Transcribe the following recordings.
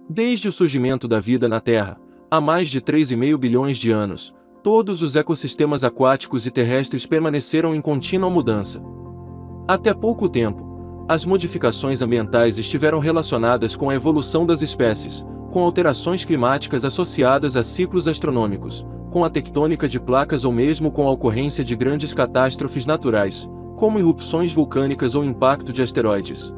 Desde o surgimento da vida na Terra, há mais de 3,5 bilhões de anos, todos os ecossistemas aquáticos e terrestres permaneceram em contínua mudança. Até pouco tempo, as modificações ambientais estiveram relacionadas com a evolução das espécies, com alterações climáticas associadas a ciclos astronômicos, com a tectônica de placas ou mesmo com a ocorrência de grandes catástrofes naturais, como erupções vulcânicas ou impacto de asteroides.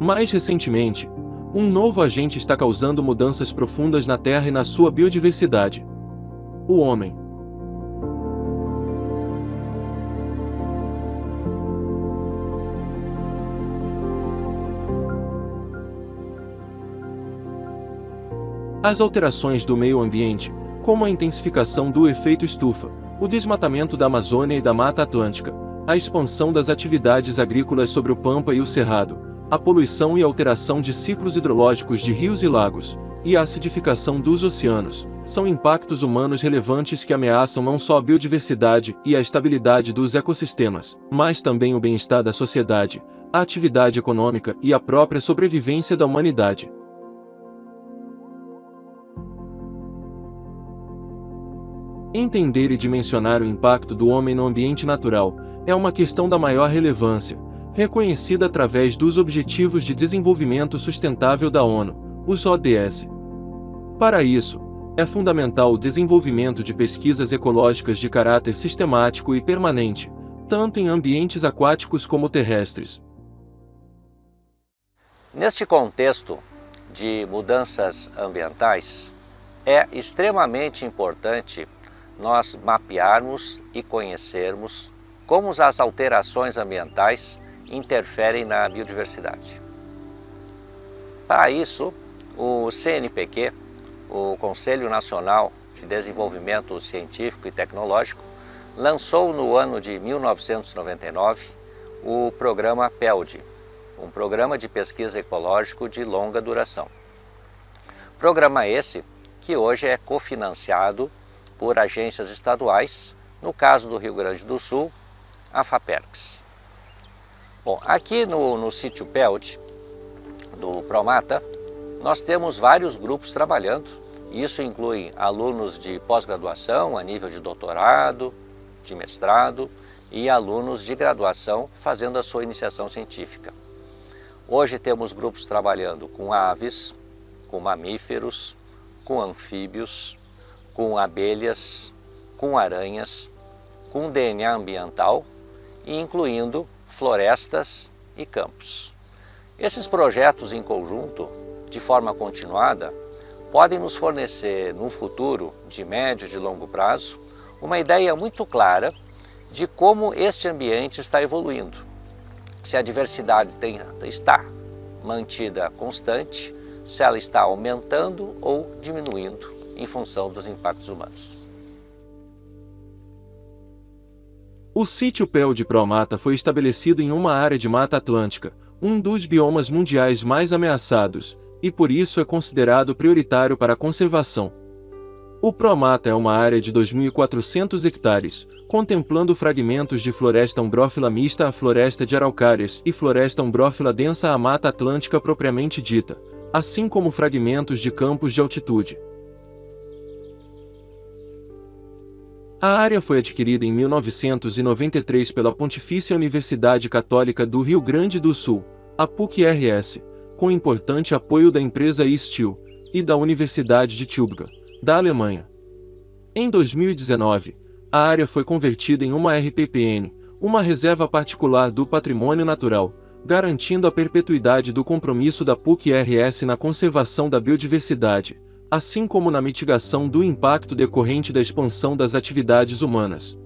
Mais recentemente, um novo agente está causando mudanças profundas na Terra e na sua biodiversidade: o homem. As alterações do meio ambiente, como a intensificação do efeito estufa, o desmatamento da Amazônia e da Mata Atlântica, a expansão das atividades agrícolas sobre o Pampa e o Cerrado, a poluição e alteração de ciclos hidrológicos de rios e lagos, e a acidificação dos oceanos, são impactos humanos relevantes que ameaçam não só a biodiversidade e a estabilidade dos ecossistemas, mas também o bem-estar da sociedade, a atividade econômica e a própria sobrevivência da humanidade. Entender e dimensionar o impacto do homem no ambiente natural é uma questão da maior relevância, reconhecida através dos Objetivos de Desenvolvimento Sustentável da ONU, os ODS. Para isso, é fundamental o desenvolvimento de pesquisas ecológicas de caráter sistemático e permanente, tanto em ambientes aquáticos como terrestres. Neste contexto de mudanças ambientais, é extremamente importante nós mapearmos e conhecermos como as alterações ambientais interferem na biodiversidade. Para isso, o CNPq, o Conselho Nacional de Desenvolvimento Científico e Tecnológico, lançou no ano de 1999 o programa PELD, um programa de pesquisa ecológico de longa duração. Programa esse que hoje é cofinanciado por agências estaduais, no caso do Rio Grande do Sul, a FAPERGS. Bom, aqui no sítio PELD do Promata, nós temos vários grupos trabalhando. Isso inclui alunos de pós-graduação a nível de doutorado, de mestrado e alunos de graduação fazendo a sua iniciação científica. Hoje temos grupos trabalhando com aves, com mamíferos, com anfíbios, com abelhas, com aranhas, com DNA ambiental e incluindo florestas e campos. Esses projetos em conjunto, de forma continuada, podem nos fornecer, no futuro de médio e de longo prazo, uma ideia muito clara de como este ambiente está evoluindo. Se a diversidade está mantida constante, se ela está aumentando ou diminuindo em função dos impactos humanos. O sítio PELD Promata foi estabelecido em uma área de Mata Atlântica, um dos biomas mundiais mais ameaçados, e por isso é considerado prioritário para a conservação. O Promata é uma área de 2.400 hectares, contemplando fragmentos de floresta umbrófila mista à floresta de araucárias e floresta umbrófila densa à Mata Atlântica propriamente dita, assim como fragmentos de campos de altitude. A área foi adquirida em 1993 pela Pontifícia Universidade Católica do Rio Grande do Sul, a PUC-RS, com importante apoio da empresa Steel e da Universidade de Tübingen, da Alemanha. Em 2019, a área foi convertida em uma RPPN, uma reserva particular do patrimônio natural, garantindo a perpetuidade do compromisso da PUC-RS na conservação da biodiversidade, assim como na mitigação do impacto decorrente da expansão das atividades humanas.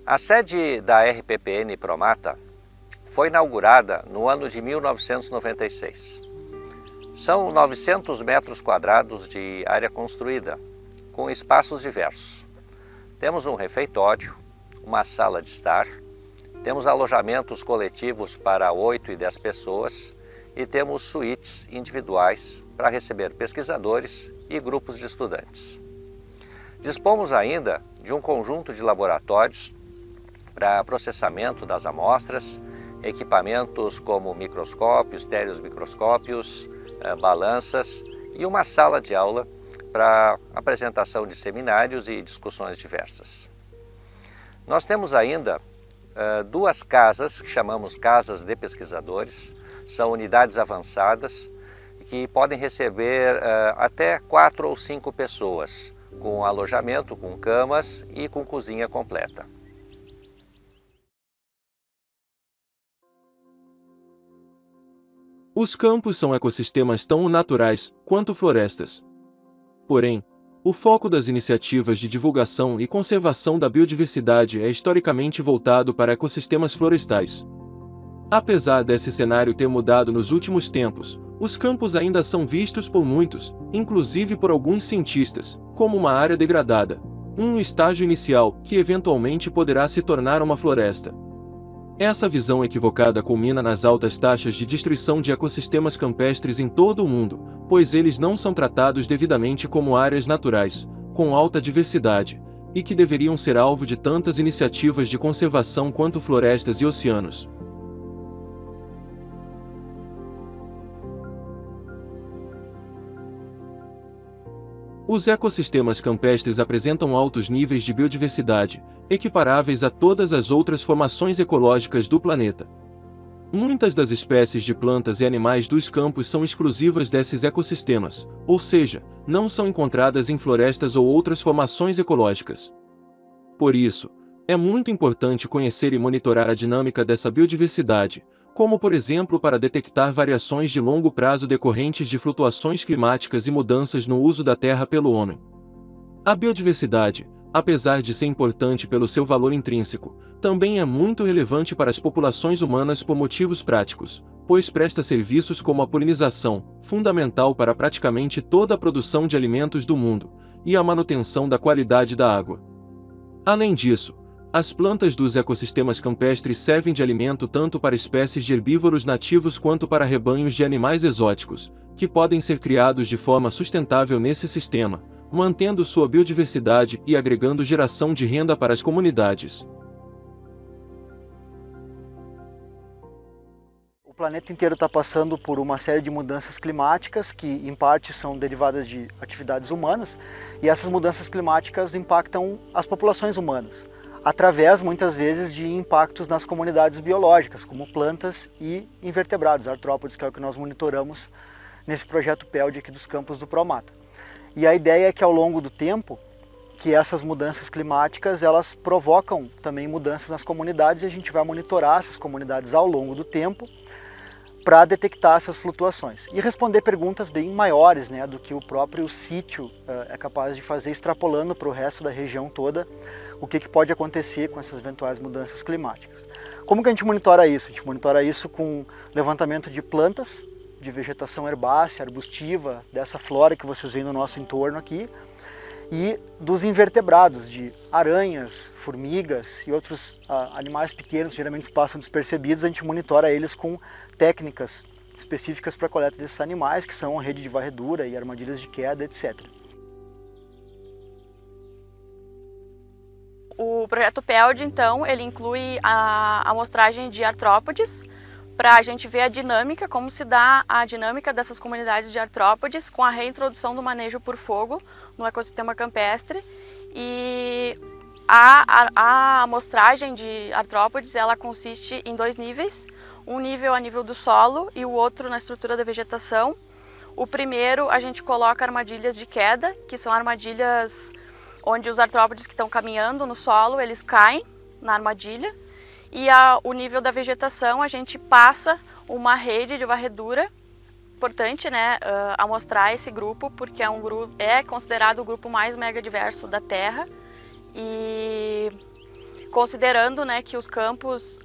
A sede da RPPN Promata foi inaugurada no ano de 1996. São 900 metros quadrados de área construída, com espaços diversos. Temos um refeitório, uma sala de estar, temos alojamentos coletivos para 8 e 10 pessoas, e temos suítes individuais para receber pesquisadores e grupos de estudantes. Dispomos ainda de um conjunto de laboratórios para processamento das amostras, equipamentos como microscópios, estereomicroscópios, balanças e uma sala de aula para apresentação de seminários e discussões diversas. Nós temos ainda duas casas que chamamos casas de pesquisadores, são unidades avançadas que podem receber até 4 ou 5 pessoas, com alojamento, com camas e com cozinha completa. Os campos são ecossistemas tão naturais quanto florestas. Porém, o foco das iniciativas de divulgação e conservação da biodiversidade é historicamente voltado para ecossistemas florestais. Apesar desse cenário ter mudado nos últimos tempos, os campos ainda são vistos por muitos, inclusive por alguns cientistas, como uma área degradada, um estágio inicial que eventualmente poderá se tornar uma floresta. Essa visão equivocada culmina nas altas taxas de destruição de ecossistemas campestres em todo o mundo, pois eles não são tratados devidamente como áreas naturais, com alta diversidade, e que deveriam ser alvo de tantas iniciativas de conservação quanto florestas e oceanos. Os ecossistemas campestres apresentam altos níveis de biodiversidade, equiparáveis a todas as outras formações ecológicas do planeta. Muitas das espécies de plantas e animais dos campos são exclusivas desses ecossistemas, ou seja, não são encontradas em florestas ou outras formações ecológicas. Por isso, é muito importante conhecer e monitorar a dinâmica dessa biodiversidade, como por exemplo para detectar variações de longo prazo decorrentes de flutuações climáticas e mudanças no uso da terra pelo homem. A biodiversidade, apesar de ser importante pelo seu valor intrínseco, também é muito relevante para as populações humanas por motivos práticos, pois presta serviços como a polinização, fundamental para praticamente toda a produção de alimentos do mundo, e a manutenção da qualidade da água. Além disso, as plantas dos ecossistemas campestres servem de alimento tanto para espécies de herbívoros nativos quanto para rebanhos de animais exóticos, que podem ser criados de forma sustentável nesse sistema, mantendo sua biodiversidade e agregando geração de renda para as comunidades. O planeta inteiro está passando por uma série de mudanças climáticas que, em parte, são derivadas de atividades humanas, e essas mudanças climáticas impactam as populações humanas, através, muitas vezes, de impactos nas comunidades biológicas, como plantas e invertebrados, artrópodes, que é o que nós monitoramos nesse projeto PELD aqui dos campos do Promata. E a ideia é que, ao longo do tempo, que essas mudanças climáticas, elas provocam também mudanças nas comunidades, e a gente vai monitorar essas comunidades ao longo do tempo para detectar essas flutuações e responder perguntas bem maiores, né, do que o próprio sítio é capaz de fazer, extrapolando para o resto da região toda o que pode acontecer com essas eventuais mudanças climáticas. Como que a gente monitora isso? A gente monitora isso com levantamento de plantas, de vegetação herbácea, arbustiva, dessa flora que vocês veem no nosso entorno aqui, e dos invertebrados, de aranhas, formigas e outros animais pequenos, geralmente passam despercebidos. A gente monitora eles com técnicas específicas para a coleta desses animais, que são a rede de varredura e armadilhas de queda, etc. O projeto PELD, então, ele inclui a amostragem de artrópodes, para a gente ver a dinâmica, como se dá a dinâmica dessas comunidades de artrópodes com a reintrodução do manejo por fogo no ecossistema campestre. E a amostragem de artrópodes, ela consiste em 2 níveis, um nível a nível do solo e o outro na estrutura da vegetação. O primeiro, a gente coloca armadilhas de queda, que são armadilhas onde os artrópodes que estão caminhando no solo, eles caem na armadilha. E o nível da vegetação, a gente passa uma rede de varredura. Importante, né, amostrar esse grupo, porque é considerado o grupo mais megadiverso da Terra. E considerando, né, que os campos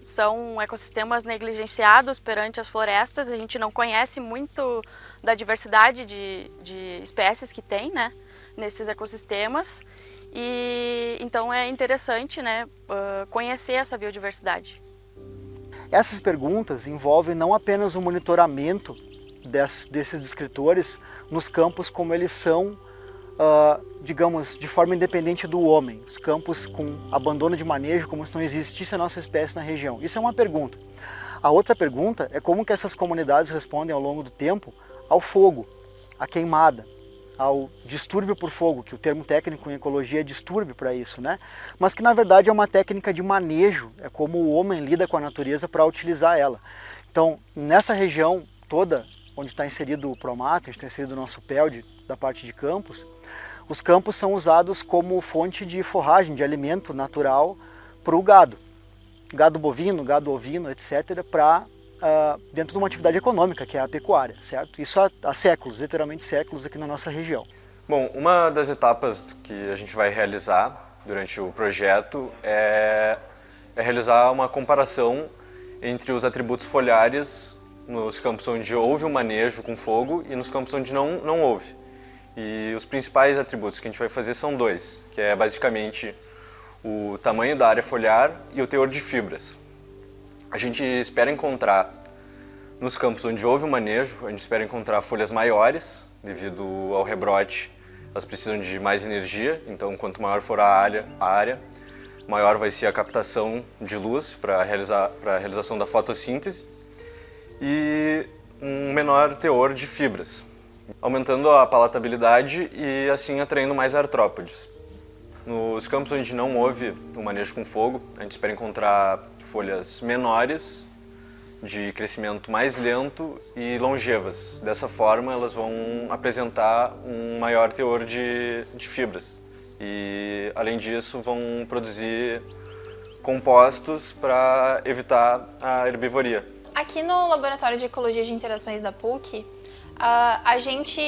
são ecossistemas negligenciados perante as florestas, a gente não conhece muito da diversidade de espécies que tem, né, nesses ecossistemas. E então é interessante, né, conhecer essa biodiversidade. Essas perguntas envolvem não apenas o monitoramento desses descritores nos campos como eles são digamos, de forma independente do homem, os campos com abandono de manejo, como se não existisse a nossa espécie na região? Isso é uma pergunta. A outra pergunta é como que essas comunidades respondem ao longo do tempo ao fogo, à queimada, ao distúrbio por fogo, que o termo técnico em ecologia é distúrbio para isso, né? Mas que na verdade é uma técnica de manejo, é como o homem lida com a natureza para utilizar ela. Então, nessa região toda, onde está inserido o Promata, onde está inserido o nosso PELD, da parte de campos, os campos são usados como fonte de forragem, de alimento natural para o gado. Gado bovino, gado ovino, etc., para dentro de uma atividade econômica, que é a pecuária, certo? Isso há séculos, literalmente séculos aqui na nossa região. Bom, uma das etapas que a gente vai realizar durante o projeto é realizar uma comparação entre os atributos foliares nos campos onde houve um manejo com fogo e nos campos onde não houve. E os principais atributos que a gente vai fazer são dois, que é basicamente o tamanho da área foliar e o teor de fibras. A gente espera encontrar, nos campos onde houve um manejo, a gente espera encontrar folhas maiores, devido ao rebrote, elas precisam de mais energia, então quanto maior for a área, maior vai ser a captação de luz para a realização da fotossíntese e um menor teor de fibras, aumentando a palatabilidade e assim atraindo mais artrópodes. Nos campos onde não houve o manejo com fogo, a gente espera encontrar folhas menores, de crescimento mais lento e longevas. Dessa forma, elas vão apresentar um maior teor de fibras. E, além disso, vão produzir compostos para evitar a herbivoria. Aqui no Laboratório de Ecologia de Interações da PUC, a gente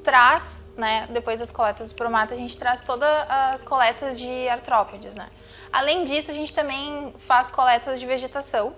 traz, né, depois das coletas do Promata, a gente traz todas as coletas de artrópodes, né? Além disso, a gente também faz coletas de vegetação,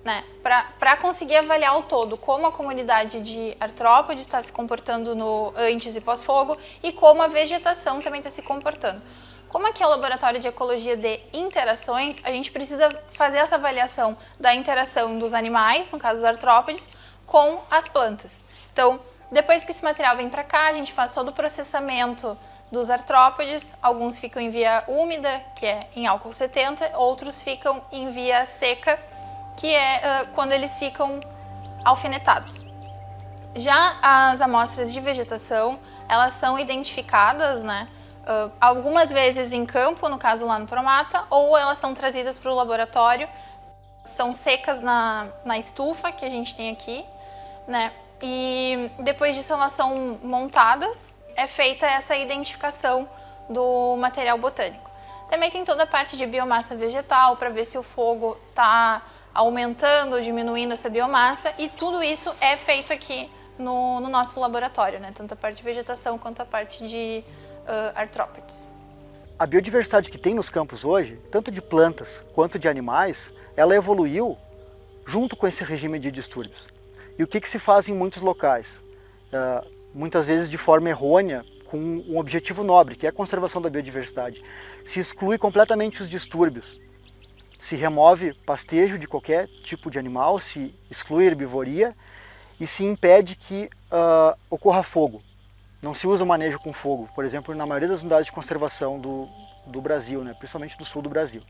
né, para conseguir avaliar o todo, como a comunidade de artrópodes está se comportando no antes e pós-fogo e como a vegetação também está se comportando. Como aqui é o Laboratório de Ecologia de Interações, a gente precisa fazer essa avaliação da interação dos animais, no caso dos artrópodes, com as plantas. Então, depois que esse material vem para cá, a gente faz todo o processamento dos artrópodes. Alguns ficam em via úmida, que é em álcool 70, outros ficam em via seca, que é quando eles ficam alfinetados. Já as amostras de vegetação, elas são identificadas, né, algumas vezes em campo, no caso lá no Promata, ou elas são trazidas para o laboratório, são secas na estufa que a gente tem aqui, né? E depois disso elas são montadas, é feita essa identificação do material botânico. Também tem toda a parte de biomassa vegetal, para ver se o fogo está aumentando ou diminuindo essa biomassa, e tudo isso é feito aqui no nosso laboratório, né? Tanto a parte de vegetação quanto a parte de artrópodes. A biodiversidade que tem nos campos hoje, tanto de plantas quanto de animais, ela evoluiu junto com esse regime de distúrbios. E o que se faz em muitos locais? Muitas vezes de forma errônea, com um objetivo nobre, que é a conservação da biodiversidade. Se exclui completamente os distúrbios, se remove pastejo de qualquer tipo de animal, se exclui herbivoria e se impede que ocorra fogo. Não se usa o manejo com fogo, por exemplo, na maioria das unidades de conservação do Brasil, né? Principalmente do sul do Brasil.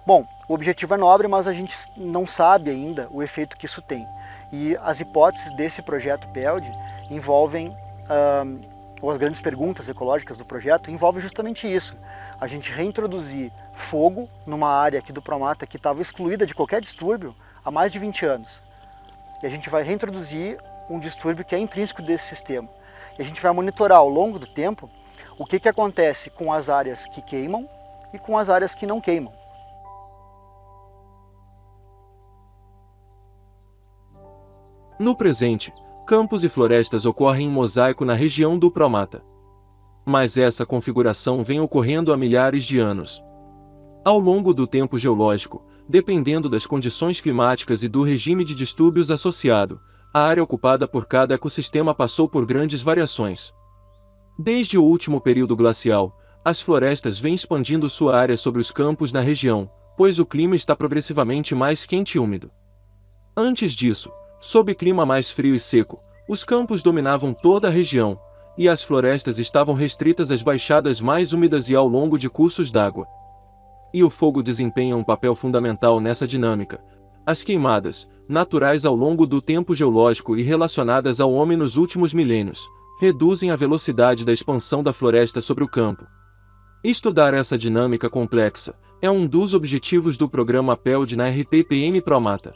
Bom, o objetivo é nobre, mas a gente não sabe ainda o efeito que isso tem. E as hipóteses desse projeto PELD envolvem, ou as grandes perguntas ecológicas do projeto, envolvem justamente isso. A gente reintroduzir fogo numa área aqui do Promata que estava excluída de qualquer distúrbio há mais de 20 anos. E a gente vai reintroduzir um distúrbio que é intrínseco desse sistema. E a gente vai monitorar ao longo do tempo o que acontece com as áreas que queimam e com as áreas que não queimam. No presente, campos e florestas ocorrem em mosaico na região do Promata. Mas essa configuração vem ocorrendo há milhares de anos. Ao longo do tempo geológico, dependendo das condições climáticas e do regime de distúrbios associado, a área ocupada por cada ecossistema passou por grandes variações. Desde o último período glacial, as florestas vêm expandindo sua área sobre os campos na região, pois o clima está progressivamente mais quente e úmido. Antes disso, sob clima mais frio e seco, os campos dominavam toda a região, e as florestas estavam restritas às baixadas mais úmidas e ao longo de cursos d'água. E o fogo desempenha um papel fundamental nessa dinâmica. As queimadas, naturais ao longo do tempo geológico e relacionadas ao homem nos últimos milênios, reduzem a velocidade da expansão da floresta sobre o campo. Estudar essa dinâmica complexa é um dos objetivos do programa PELD na RPPM Promata.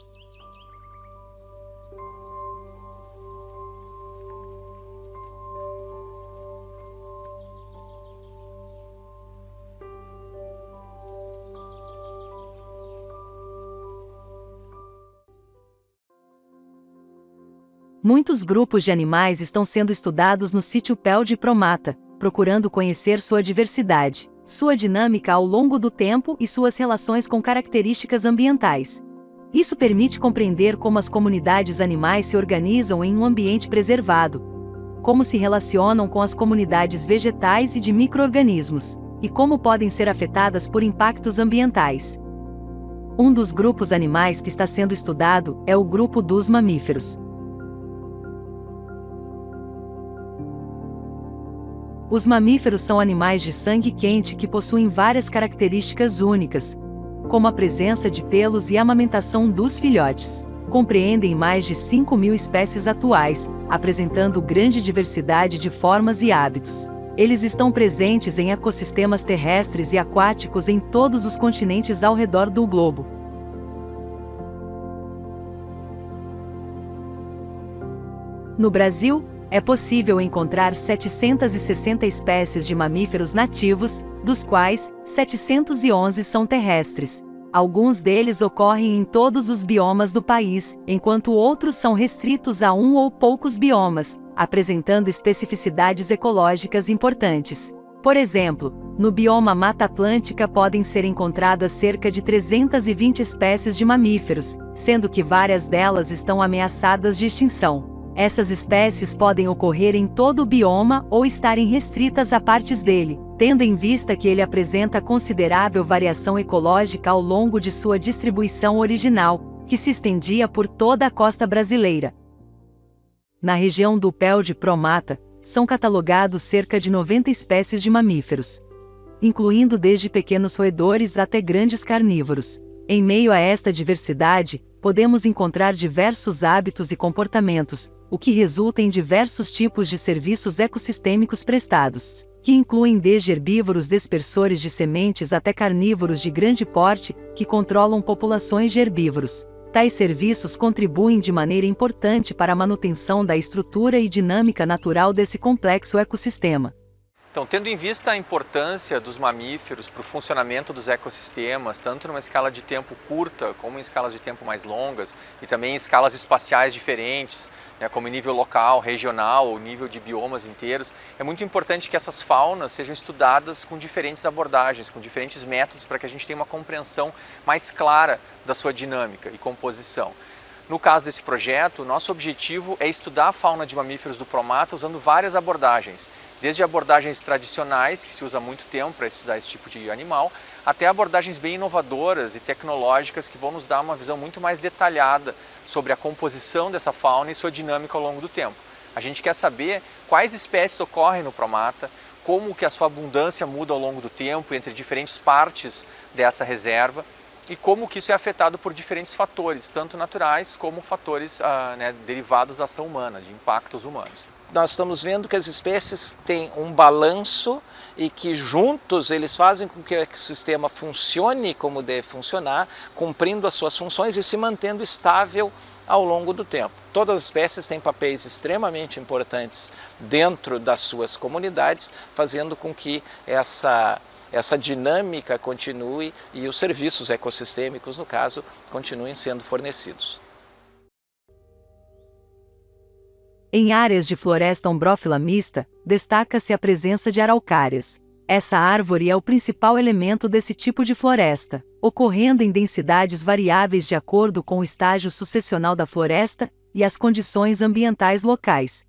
Muitos grupos de animais estão sendo estudados no sítio PELD Promata, procurando conhecer sua diversidade, sua dinâmica ao longo do tempo e suas relações com características ambientais. Isso permite compreender como as comunidades animais se organizam em um ambiente preservado, como se relacionam com as comunidades vegetais e de micro-organismos, e como podem ser afetadas por impactos ambientais. Um dos grupos animais que está sendo estudado é o grupo dos mamíferos. Os mamíferos são animais de sangue quente que possuem várias características únicas, como a presença de pelos e a amamentação dos filhotes. Compreendem mais de 5.000 espécies atuais, apresentando grande diversidade de formas e hábitos. Eles estão presentes em ecossistemas terrestres e aquáticos em todos os continentes ao redor do globo. No Brasil, é possível encontrar 760 espécies de mamíferos nativos, dos quais 711 são terrestres. Alguns deles ocorrem em todos os biomas do país, enquanto outros são restritos a um ou poucos biomas, apresentando especificidades ecológicas importantes. Por exemplo, no bioma Mata Atlântica podem ser encontradas cerca de 320 espécies de mamíferos, sendo que várias delas estão ameaçadas de extinção. Essas espécies podem ocorrer em todo o bioma ou estarem restritas a partes dele, tendo em vista que ele apresenta considerável variação ecológica ao longo de sua distribuição original, que se estendia por toda a costa brasileira. Na região do PELD Promata, são catalogados cerca de 90 espécies de mamíferos, incluindo desde pequenos roedores até grandes carnívoros. Em meio a esta diversidade, podemos encontrar diversos hábitos e comportamentos, o que resulta em diversos tipos de serviços ecossistêmicos prestados, que incluem desde herbívoros dispersores de sementes até carnívoros de grande porte, que controlam populações de herbívoros. Tais serviços contribuem de maneira importante para a manutenção da estrutura e dinâmica natural desse complexo ecossistema. Então, tendo em vista a importância dos mamíferos para o funcionamento dos ecossistemas, tanto numa escala de tempo curta, como em escalas de tempo mais longas, e também em escalas espaciais diferentes, né, como em nível local, regional ou nível de biomas inteiros, é muito importante que essas faunas sejam estudadas com diferentes abordagens, com diferentes métodos, para que a gente tenha uma compreensão mais clara da sua dinâmica e composição. No caso desse projeto, nosso objetivo é estudar a fauna de mamíferos do Promata usando várias abordagens, desde abordagens tradicionais, que se usa há muito tempo para estudar esse tipo de animal, até abordagens bem inovadoras e tecnológicas que vão nos dar uma visão muito mais detalhada sobre a composição dessa fauna e sua dinâmica ao longo do tempo. A gente quer saber quais espécies ocorrem no Promata, como que a sua abundância muda ao longo do tempo entre diferentes partes dessa reserva, e como que isso é afetado por diferentes fatores, tanto naturais como fatores derivados da ação humana, de impactos humanos. Nós estamos vendo que as espécies têm um balanço e que juntos eles fazem com que o ecossistema funcione como deve funcionar, cumprindo as suas funções e se mantendo estável ao longo do tempo. Todas as espécies têm papéis extremamente importantes dentro das suas comunidades, fazendo com que essa dinâmica continue e os serviços ecossistêmicos, no caso, continuem sendo fornecidos. Em áreas de floresta ombrófila mista, destaca-se a presença de araucárias. Essa árvore é o principal elemento desse tipo de floresta, ocorrendo em densidades variáveis de acordo com o estágio sucessional da floresta e as condições ambientais locais.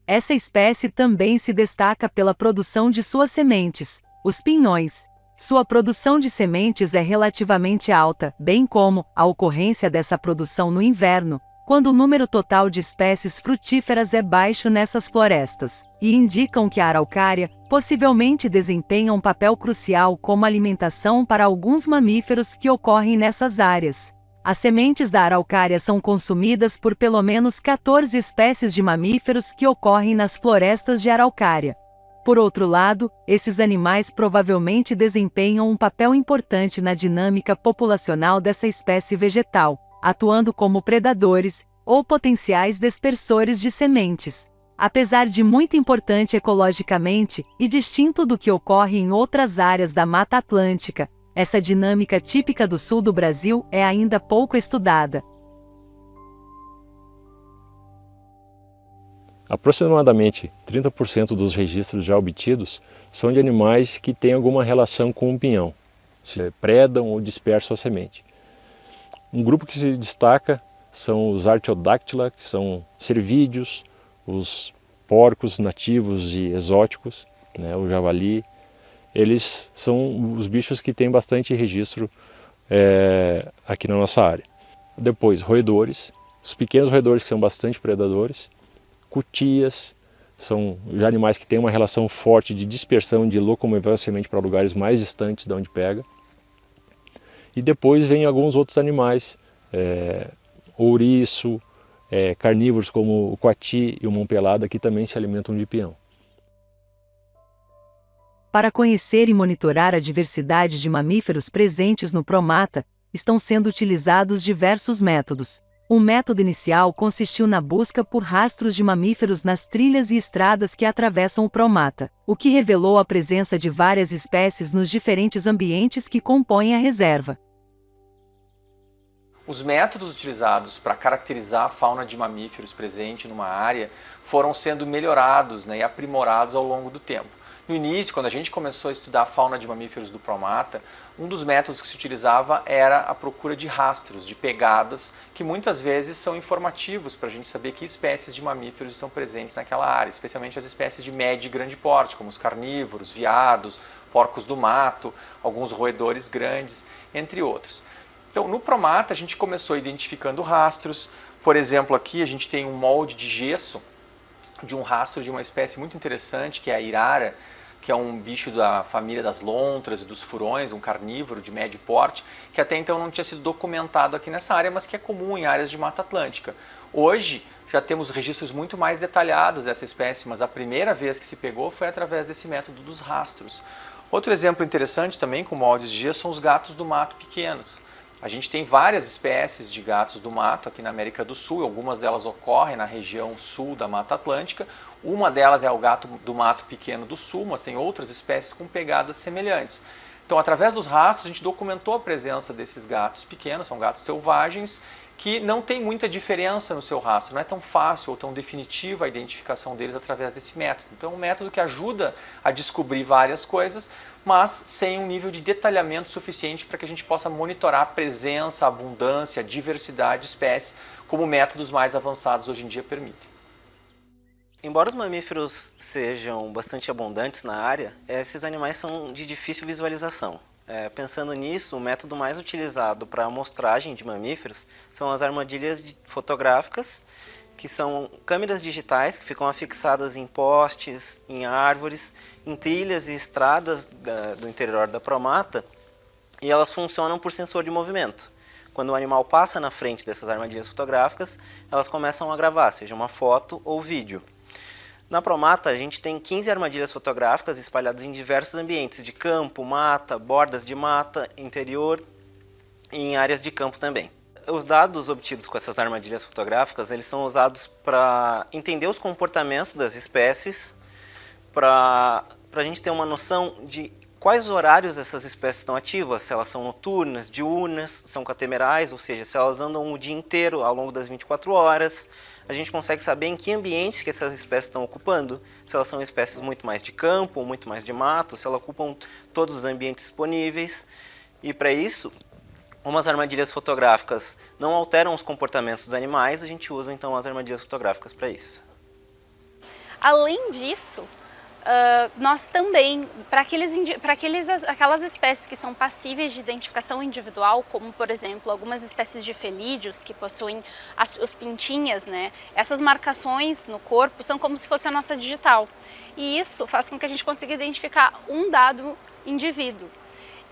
Essa espécie também se destaca pela produção de suas sementes, os pinhões. Sua produção de sementes é relativamente alta, bem como a ocorrência dessa produção no inverno, quando o número total de espécies frutíferas é baixo nessas florestas, e indicam que a araucária possivelmente desempenha um papel crucial como alimentação para alguns mamíferos que ocorrem nessas áreas. As sementes da araucária são consumidas por pelo menos 14 espécies de mamíferos que ocorrem nas florestas de araucária. Por outro lado, esses animais provavelmente desempenham um papel importante na dinâmica populacional dessa espécie vegetal, atuando como predadores ou potenciais dispersores de sementes. Apesar de muito importante ecologicamente e distinto do que ocorre em outras áreas da Mata Atlântica, essa dinâmica típica do sul do Brasil é ainda pouco estudada. Aproximadamente 30% dos registros já obtidos são de animais que têm alguma relação com o pinhão, se predam ou dispersam a semente. Um grupo que se destaca são os Artiodactyla, que são cervídeos, os porcos nativos e exóticos, o javali. Eles são os bichos que têm bastante registro aqui na nossa área. Depois, roedores, os pequenos roedores que são bastante predadores, cutias, são já animais que têm uma relação forte de dispersão, de locomover a semente para lugares mais distantes de onde pega. E depois vem alguns outros animais, ouriço, carnívoros como o coati e o mão-pelada, que também se alimentam de pinhão. Para conhecer e monitorar a diversidade de mamíferos presentes no Promata, estão sendo utilizados diversos métodos. Um método inicial consistiu na busca por rastros de mamíferos nas trilhas e estradas que atravessam o Promata, o que revelou a presença de várias espécies nos diferentes ambientes que compõem a reserva. Os métodos utilizados para caracterizar a fauna de mamíferos presente numa área foram sendo melhorados e aprimorados ao longo do tempo. No início, quando a gente começou a estudar a fauna de mamíferos do Promata, um dos métodos que se utilizava era a procura de rastros, de pegadas, que muitas vezes são informativos para a gente saber que espécies de mamíferos estão presentes naquela área, especialmente as espécies de médio e grande porte, como os carnívoros, veados, porcos do mato, alguns roedores grandes, entre outros. Então, no Promata, a gente começou identificando rastros. Por exemplo, aqui a gente tem um molde de gesso de um rastro de uma espécie muito interessante, que é a irara, que é um bicho da família das lontras e dos furões, um carnívoro de médio porte, que até então não tinha sido documentado aqui nessa área, mas que é comum em áreas de Mata Atlântica. Hoje já temos registros muito mais detalhados dessa espécie, mas a primeira vez que se pegou foi através desse método dos rastros. Outro exemplo interessante também com moldes de gesso são os gatos do mato pequenos. A gente tem várias espécies de gatos do mato aqui na América do Sul, algumas delas ocorrem na região sul da Mata Atlântica. Uma delas é o gato do mato pequeno do sul, mas tem outras espécies com pegadas semelhantes. Então, através dos rastros, a gente documentou a presença desses gatos pequenos, são gatos selvagens, que não tem muita diferença no seu rastro, não é tão fácil ou tão definitiva a identificação deles através desse método. Então é um método que ajuda a descobrir várias coisas, mas sem um nível de detalhamento suficiente para que a gente possa monitorar a presença, a abundância, a diversidade de espécies, como métodos mais avançados hoje em dia permitem. Embora os mamíferos sejam bastante abundantes na área, esses animais são de difícil visualização. Pensando nisso, o método mais utilizado para a amostragem de mamíferos são as armadilhas fotográficas, que são câmeras digitais que ficam afixadas em postes, em árvores, em trilhas e estradas do interior da Promata, e elas funcionam por sensor de movimento. Quando o animal passa na frente dessas armadilhas fotográficas, elas começam a gravar, seja uma foto ou vídeo. Na Promata, a gente tem 15 armadilhas fotográficas espalhadas em diversos ambientes de campo, mata, bordas de mata, interior e em áreas de campo também. Os dados obtidos com essas armadilhas fotográficas, eles são usados para entender os comportamentos das espécies, para a gente ter uma noção de quais horários essas espécies estão ativas, se elas são noturnas, diurnas, são catemerais, ou seja, se elas andam o dia inteiro ao longo das 24 horas, a gente consegue saber em que ambientes que essas espécies estão ocupando, se elas são espécies muito mais de campo ou muito mais de mato, se elas ocupam todos os ambientes disponíveis. E para isso, como as armadilhas fotográficas não alteram os comportamentos dos animais, a gente usa então as armadilhas fotográficas para isso. Além disso, nós também, para aquelas espécies que são passíveis de identificação individual, como por exemplo algumas espécies de felídeos que possuem as pintinhas, né? Essas marcações no corpo são como se fosse a nossa digital. E isso faz com que a gente consiga identificar um dado indivíduo.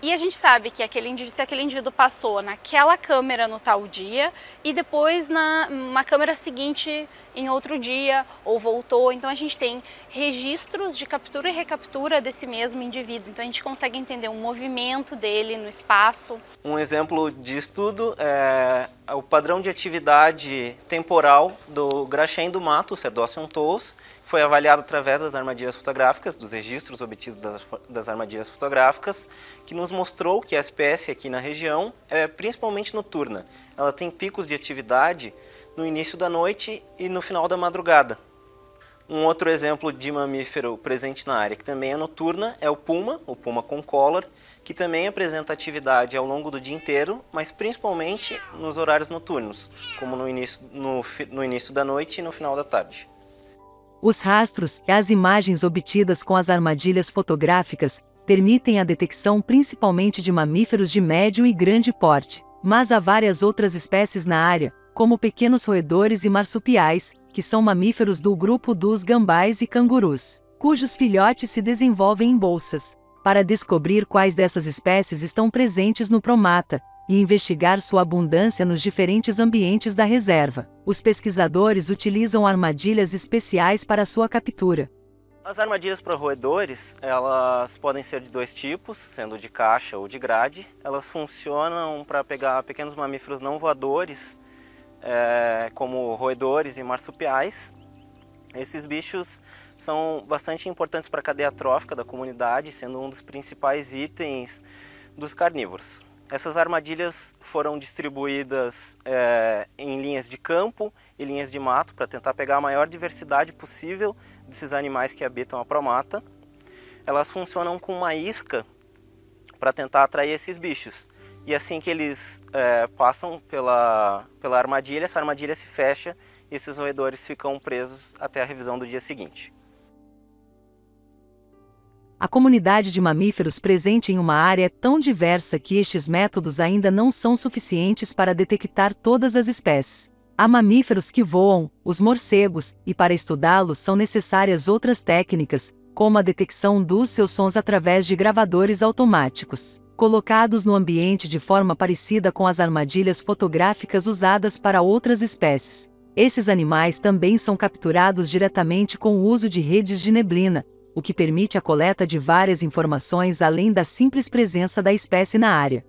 E a gente sabe que se aquele indivíduo passou naquela câmera no tal dia e depois numa câmera seguinte em outro dia ou voltou, então a gente tem registros de captura e recaptura desse mesmo indivíduo, então a gente consegue entender o movimento dele no espaço. Um exemplo de estudo é o padrão de atividade temporal do graxém do mato, o Cerdócium tous, que foi avaliado através das armadilhas fotográficas, dos registros obtidos das armadilhas fotográficas, que nos mostrou que a espécie aqui na região é principalmente noturna. Ela tem picos de atividade no início da noite e no final da madrugada. Um outro exemplo de mamífero presente na área que também é noturna é o puma concolor, que também apresenta atividade ao longo do dia inteiro, mas principalmente nos horários noturnos, como no início da noite e no final da tarde. Os rastros e as imagens obtidas com as armadilhas fotográficas permitem a detecção principalmente de mamíferos de médio e grande porte, mas há várias outras espécies na área, como pequenos roedores e marsupiais, que são mamíferos do grupo dos gambás e cangurus, cujos filhotes se desenvolvem em bolsas. Para descobrir quais dessas espécies estão presentes no Promata e investigar sua abundância nos diferentes ambientes da reserva, os pesquisadores utilizam armadilhas especiais para sua captura. As armadilhas para roedores, elas podem ser de dois tipos, sendo de caixa ou de grade. Elas funcionam para pegar pequenos mamíferos não voadores, como roedores e marsupiais. Esses bichos são bastante importantes para a cadeia trófica da comunidade, sendo um dos principais itens dos carnívoros. Essas armadilhas foram distribuídas em linhas de campo e linhas de mato para tentar pegar a maior diversidade possível desses animais que habitam a promata. Elas funcionam com uma isca para tentar atrair esses bichos. E assim que eles passam pela armadilha, essa armadilha se fecha e esses roedores ficam presos até a revisão do dia seguinte. A comunidade de mamíferos presente em uma área é tão diversa que estes métodos ainda não são suficientes para detectar todas as espécies. Há mamíferos que voam, os morcegos, e para estudá-los são necessárias outras técnicas, como a detecção dos seus sons através de gravadores automáticos, colocados no ambiente de forma parecida com as armadilhas fotográficas usadas para outras espécies. Esses animais também são capturados diretamente com o uso de redes de neblina, o que permite a coleta de várias informações além da simples presença da espécie na área.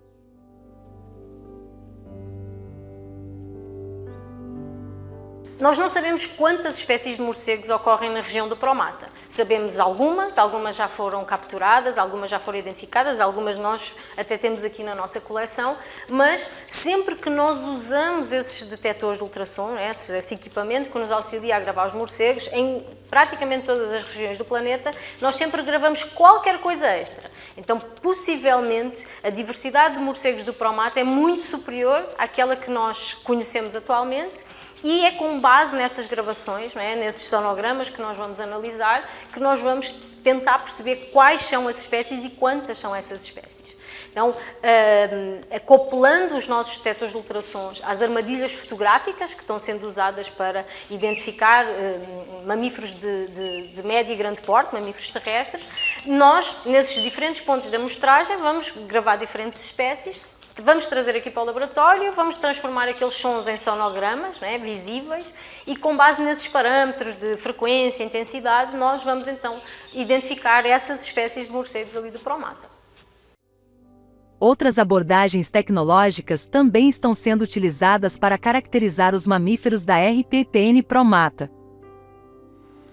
Nós não sabemos quantas espécies de morcegos ocorrem na região do Promata. Sabemos algumas já foram capturadas, algumas já foram identificadas, algumas nós até temos aqui na nossa coleção, mas sempre que nós usamos esses detectores de ultrassom, esse equipamento que nos auxilia a gravar os morcegos, em praticamente todas as regiões do planeta, nós sempre gravamos qualquer coisa extra. Então, possivelmente, a diversidade de morcegos do Promata é muito superior àquela que nós conhecemos atualmente. E é com base nessas gravações, nesses sonogramas que nós vamos analisar, que nós vamos tentar perceber quais são as espécies e quantas são essas espécies. Então, acoplando os nossos detectores de ultrassons às armadilhas fotográficas que estão sendo usadas para identificar mamíferos de médio e grande porte, mamíferos terrestres, nós, nesses diferentes pontos da amostragem, vamos gravar diferentes espécies. Vamos trazer aqui para o laboratório, vamos transformar aqueles sons em sonogramas visíveis e com base nesses parâmetros de frequência e intensidade nós vamos então identificar essas espécies de morcegos ali do Promata. Outras abordagens tecnológicas também estão sendo utilizadas para caracterizar os mamíferos da RPPN Promata.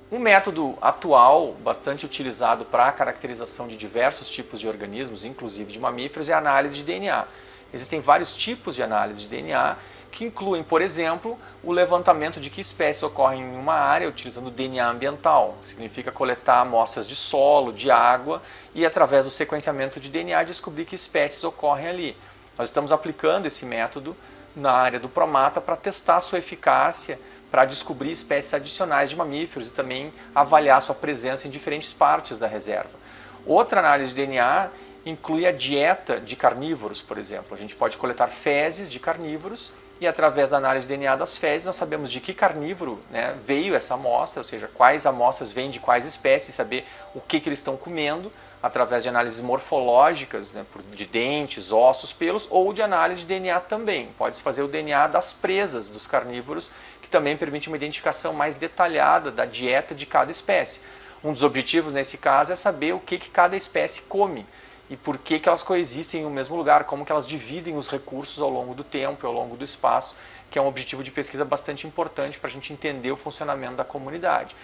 Um método atual, bastante utilizado para a caracterização de diversos tipos de organismos, inclusive de mamíferos, é a análise de DNA. Existem vários tipos de análise de DNA que incluem, por exemplo, o levantamento de que espécies ocorrem em uma área utilizando DNA ambiental. Significa coletar amostras de solo, de água e, através do sequenciamento de DNA, descobrir que espécies ocorrem ali. Nós estamos aplicando esse método na área do Promata para testar sua eficácia para descobrir espécies adicionais de mamíferos e também avaliar sua presença em diferentes partes da reserva. Outra análise de DNA inclui a dieta de carnívoros, por exemplo. A gente pode coletar fezes de carnívoros e através da análise de DNA das fezes nós sabemos de que carnívoro, né, veio essa amostra, ou seja, quais amostras vêm de quais espécies, saber o que eles estão comendo através de análises morfológicas, né, de dentes, ossos, pelos, ou de análise de DNA também. Pode-se fazer o DNA das presas dos carnívoros, que também permite uma identificação mais detalhada da dieta de cada espécie. Um dos objetivos nesse caso é saber o que cada espécie come e por que elas coexistem no mesmo lugar, como que elas dividem os recursos ao longo do tempo e ao longo do espaço, que é um objetivo de pesquisa bastante importante para a gente entender o funcionamento da comunidade.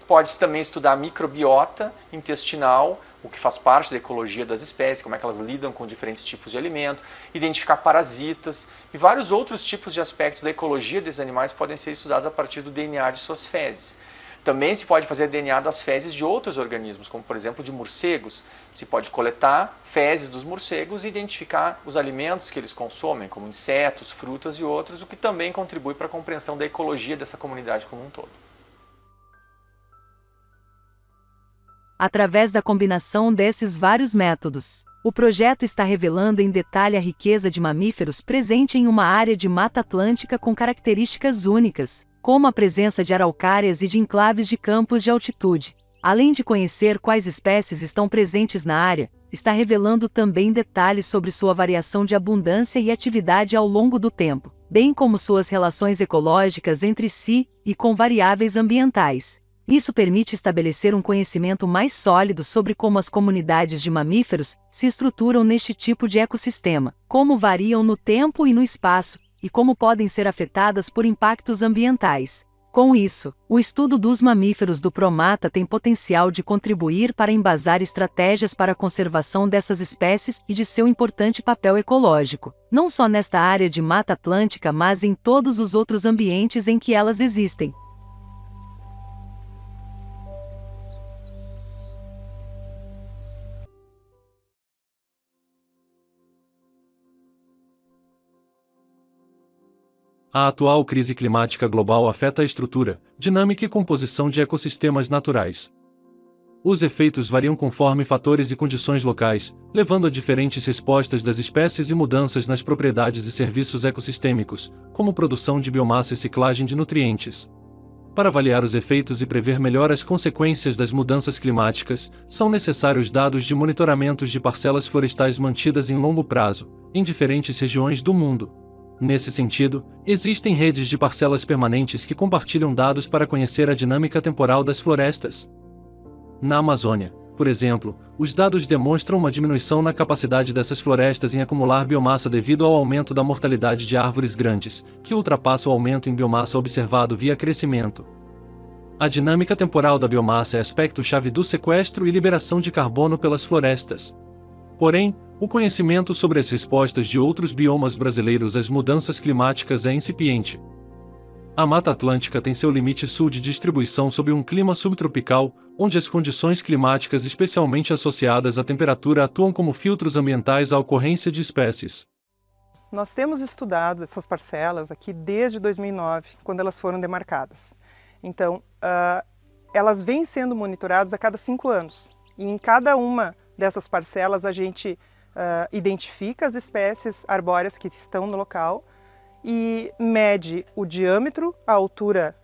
Pode-se também estudar a microbiota intestinal, o que faz parte da ecologia das espécies, como é que elas lidam com diferentes tipos de alimento, identificar parasitas e vários outros tipos de aspectos da ecologia desses animais podem ser estudados a partir do DNA de suas fezes. Também se pode fazer DNA das fezes de outros organismos, como por exemplo de morcegos. Se pode coletar fezes dos morcegos e identificar os alimentos que eles consomem, como insetos, frutas e outros, o que também contribui para a compreensão da ecologia dessa comunidade como um todo. Através da combinação desses vários métodos, o projeto está revelando em detalhe a riqueza de mamíferos presente em uma área de Mata Atlântica com características únicas, como a presença de araucárias e de enclaves de campos de altitude. Além de conhecer quais espécies estão presentes na área, está revelando também detalhes sobre sua variação de abundância e atividade ao longo do tempo, bem como suas relações ecológicas entre si e com variáveis ambientais. Isso permite estabelecer um conhecimento mais sólido sobre como as comunidades de mamíferos se estruturam neste tipo de ecossistema, como variam no tempo e no espaço, e como podem ser afetadas por impactos ambientais. Com isso, o estudo dos mamíferos do Promata tem potencial de contribuir para embasar estratégias para a conservação dessas espécies e de seu importante papel ecológico, não só nesta área de Mata Atlântica, mas em todos os outros ambientes em que elas existem. A atual crise climática global afeta a estrutura, dinâmica e composição de ecossistemas naturais. Os efeitos variam conforme fatores e condições locais, levando a diferentes respostas das espécies e mudanças nas propriedades e serviços ecossistêmicos, como produção de biomassa e ciclagem de nutrientes. Para avaliar os efeitos e prever melhor as consequências das mudanças climáticas, são necessários dados de monitoramentos de parcelas florestais mantidas em longo prazo, em diferentes regiões do mundo. Nesse sentido, existem redes de parcelas permanentes que compartilham dados para conhecer a dinâmica temporal das florestas. Na Amazônia, por exemplo, os dados demonstram uma diminuição na capacidade dessas florestas em acumular biomassa devido ao aumento da mortalidade de árvores grandes, que ultrapassa o aumento em biomassa observado via crescimento. A dinâmica temporal da biomassa é aspecto-chave do sequestro e liberação de carbono pelas florestas. Porém, o conhecimento sobre as respostas de outros biomas brasileiros às mudanças climáticas é incipiente. A Mata Atlântica tem seu limite sul de distribuição sob um clima subtropical, onde as condições climáticas especialmente associadas à temperatura atuam como filtros ambientais à ocorrência de espécies. Nós temos estudado essas parcelas aqui desde 2009, quando elas foram demarcadas. Então, elas vêm sendo monitoradas a cada 5 anos. E em cada uma dessas parcelas a gente identifica as espécies arbóreas que estão no local e mede o diâmetro, a altura,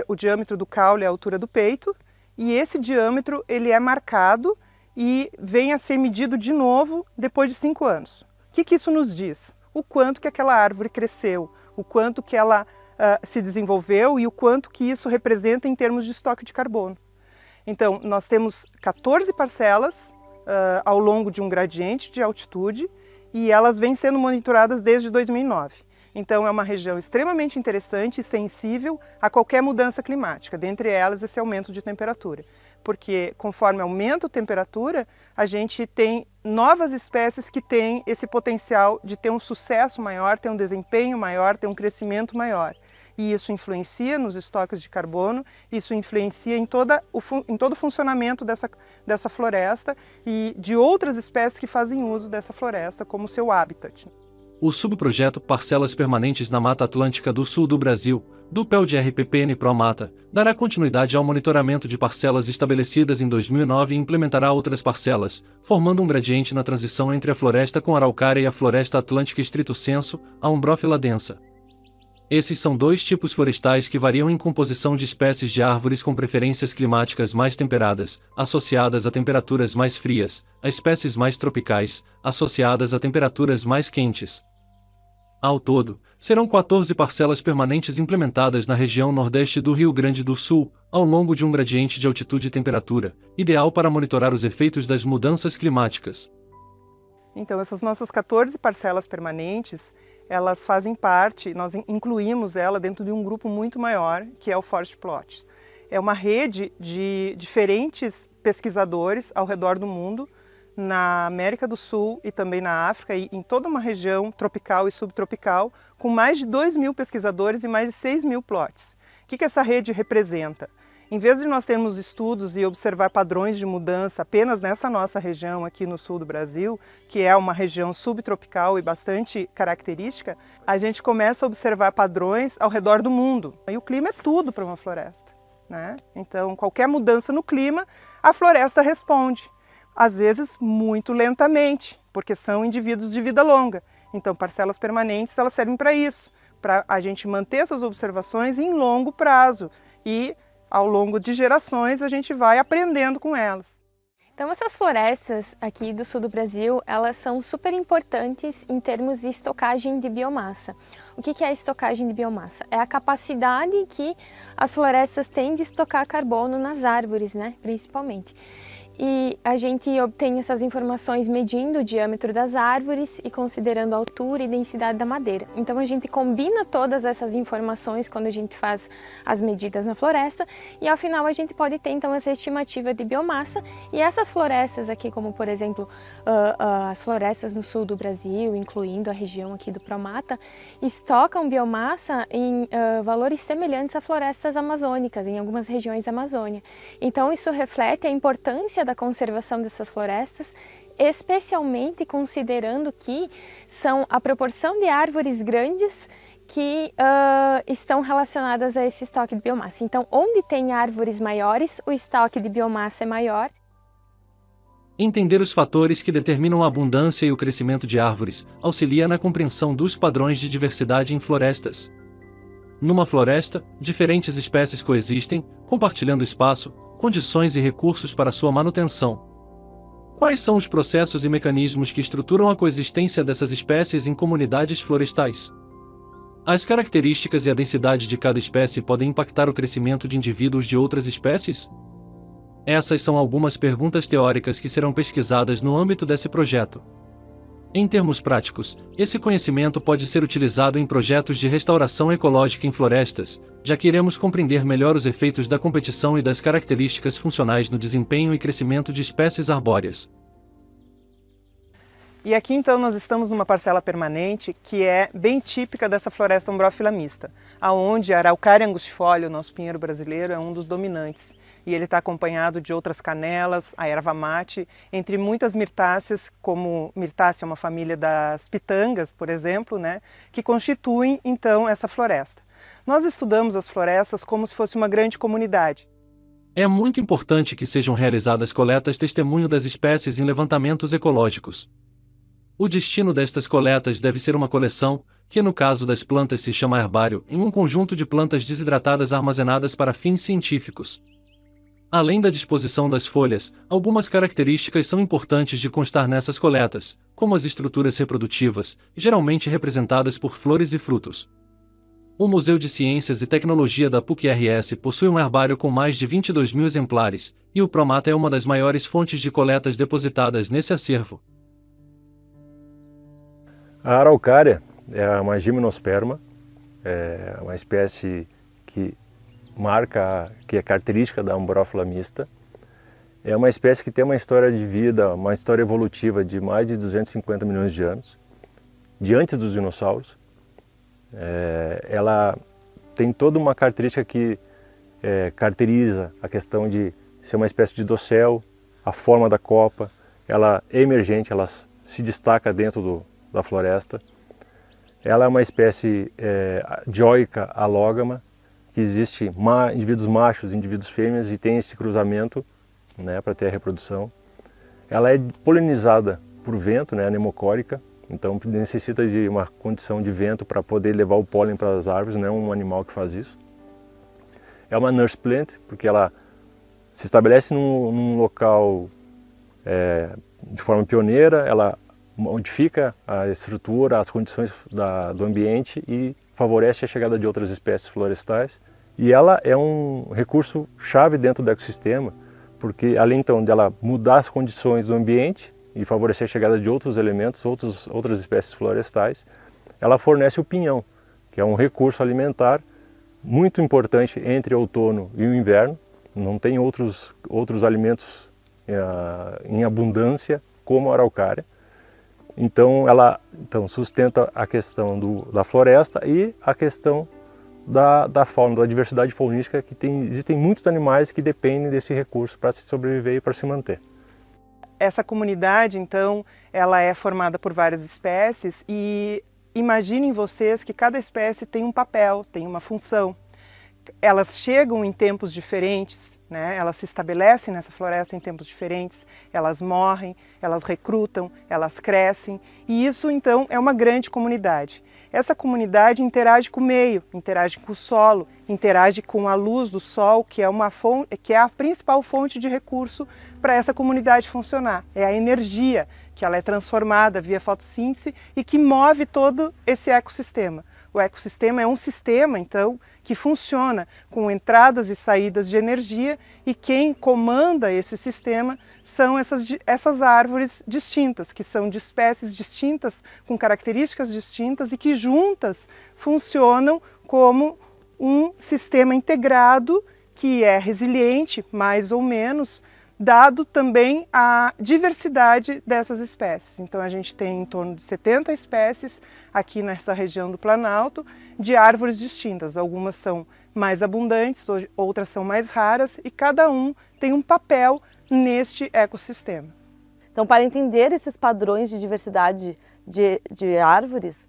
o diâmetro do caule, a altura do peito, e esse diâmetro ele é marcado e vem a ser medido de novo depois de 5 anos. O que isso nos diz? O quanto que aquela árvore cresceu, o quanto que ela se desenvolveu e o quanto que isso representa em termos de estoque de carbono. Então, nós temos 14 parcelas ao longo de um gradiente de altitude e elas vêm sendo monitoradas desde 2009. Então é uma região extremamente interessante e sensível a qualquer mudança climática, dentre elas esse aumento de temperatura. Porque conforme aumenta a temperatura, a gente tem novas espécies que têm esse potencial de ter um sucesso maior, ter um desempenho maior, ter um crescimento maior. E isso influencia nos estoques de carbono, isso influencia em todo o funcionamento dessa floresta e de outras espécies que fazem uso dessa floresta como seu habitat. O subprojeto Parcelas Permanentes na Mata Atlântica do Sul do Brasil DUPEL de RPPN Promata, dará continuidade ao monitoramento de parcelas estabelecidas em 2009 e implementará outras parcelas, formando um gradiente na transição entre a floresta com araucária e a floresta atlântica estrito sensu, a umbrófila densa. Esses são dois tipos florestais que variam em composição de espécies de árvores com preferências climáticas mais temperadas, associadas a temperaturas mais frias, a espécies mais tropicais, associadas a temperaturas mais quentes. Ao todo, serão 14 parcelas permanentes implementadas na região nordeste do Rio Grande do Sul, ao longo de um gradiente de altitude e temperatura, ideal para monitorar os efeitos das mudanças climáticas. Então, essas nossas 14 parcelas permanentes, elas fazem parte, nós incluímos ela dentro de um grupo muito maior, que é o Forest Plot. É uma rede de diferentes pesquisadores ao redor do mundo, na América do Sul e também na África e em toda uma região tropical e subtropical, com mais de 2.000 pesquisadores e mais de 6.000 plots. O que essa rede representa? Em vez de nós termos estudos e observar padrões de mudança apenas nessa nossa região aqui no sul do Brasil, que é uma região subtropical e bastante característica, a gente começa a observar padrões ao redor do mundo. E o clima é tudo para uma floresta, né? Então, qualquer mudança no clima, a floresta responde. Às vezes muito lentamente, porque são indivíduos de vida longa. Então, parcelas permanentes, elas servem para isso, para a gente manter essas observações em longo prazo e, ao longo de gerações, a gente vai aprendendo com elas. Então, essas florestas aqui do sul do Brasil, elas são super importantes em termos de estocagem de biomassa. O que é a estocagem de biomassa? É a capacidade que as florestas têm de estocar carbono nas árvores, né, principalmente. E a gente obtém essas informações medindo o diâmetro das árvores e considerando a altura e densidade da madeira. Então a gente combina todas essas informações quando a gente faz as medidas na floresta e ao final a gente pode ter então essa estimativa de biomassa. E essas florestas aqui, como por exemplo as florestas no sul do Brasil, incluindo a região aqui do Promata, estocam biomassa em valores semelhantes a florestas amazônicas, em algumas regiões da Amazônia. Então isso reflete a importância da conservação dessas florestas, especialmente considerando que são a proporção de árvores grandes que estão relacionadas a esse estoque de biomassa. Então, onde tem árvores maiores, o estoque de biomassa é maior. Entender os fatores que determinam a abundância e o crescimento de árvores auxilia na compreensão dos padrões de diversidade em florestas. Numa floresta, diferentes espécies coexistem, compartilhando espaço, condições e recursos para sua manutenção. Quais são os processos e mecanismos que estruturam a coexistência dessas espécies em comunidades florestais? As características e a densidade de cada espécie podem impactar o crescimento de indivíduos de outras espécies? Essas são algumas perguntas teóricas que serão pesquisadas no âmbito desse projeto. Em termos práticos, esse conhecimento pode ser utilizado em projetos de restauração ecológica em florestas, já que iremos compreender melhor os efeitos da competição e das características funcionais no desempenho e crescimento de espécies arbóreas. E aqui então nós estamos numa parcela permanente que é bem típica dessa floresta umbrófila mista, aonde a araucária angustifolia, o nosso pinheiro brasileiro, é um dos dominantes. E ele está acompanhado de outras canelas, a erva mate, entre muitas mirtáceas, como mirtácea é uma família das pitangas, por exemplo, né, que constituem então essa floresta. Nós estudamos as florestas como se fosse uma grande comunidade. É muito importante que sejam realizadas coletas testemunho das espécies em levantamentos ecológicos. O destino destas coletas deve ser uma coleção, que no caso das plantas se chama herbário, em um conjunto de plantas desidratadas armazenadas para fins científicos. Além da disposição das folhas, algumas características são importantes de constar nessas coletas, como as estruturas reprodutivas, geralmente representadas por flores e frutos. O Museu de Ciências e Tecnologia da PUC-RS possui um herbário com mais de 22.000 exemplares, e o Promata é uma das maiores fontes de coletas depositadas nesse acervo. A araucária é uma gimnosperma, é uma espécie que é característica da umbrófila mista. É uma espécie que tem uma história de vida, uma história evolutiva de mais de 250 milhões de anos, de antes dos dinossauros. Ela tem toda uma característica que caracteriza a questão de ser uma espécie de dossel, a forma da copa, ela é emergente, ela se destaca dentro da floresta. Ela é uma espécie dioica alógama, que existe indivíduos machos, indivíduos fêmeas e tem esse cruzamento, né, para ter a reprodução. Ela é polinizada por vento, né, anemocórica, então necessita de uma condição de vento para poder levar o pólen para as árvores, não é um animal que faz isso. É uma nurse plant, porque ela se estabelece num local de forma pioneira, ela modifica a estrutura, as condições do ambiente e favorece a chegada de outras espécies florestais. E ela é um recurso chave dentro do ecossistema, porque além então dela mudar as condições do ambiente e favorecer a chegada de outros elementos, outras espécies florestais, ela fornece o pinhão, que é um recurso alimentar muito importante entre o outono e o inverno. Não tem outros alimentos em abundância como a araucária. Então ela sustenta a questão da floresta e a questão da fauna, da diversidade faunística, que existem muitos animais que dependem desse recurso para se sobreviver e para se manter. Essa comunidade, então, ela é formada por várias espécies e imaginem vocês que cada espécie tem um papel, tem uma função. Elas chegam em tempos diferentes, né? Elas se estabelecem nessa floresta em tempos diferentes, elas morrem, elas recrutam, elas crescem e isso então é uma grande comunidade. Essa comunidade interage com o meio, interage com o solo, interage com a luz do sol, que é a principal fonte de recurso para essa comunidade funcionar. É a energia que ela é transformada via fotossíntese e que move todo esse ecossistema. O ecossistema é um sistema, então, que funciona com entradas e saídas de energia e quem comanda esse sistema são essas árvores distintas, que são de espécies distintas, com características distintas e que juntas funcionam como um sistema integrado que é resiliente, mais ou menos, dado também a diversidade dessas espécies. Então a gente tem em torno de 70 espécies aqui nessa região do Planalto de árvores distintas. Algumas são mais abundantes, outras são mais raras e cada um tem um papel neste ecossistema. Então, para entender esses padrões de diversidade de árvores,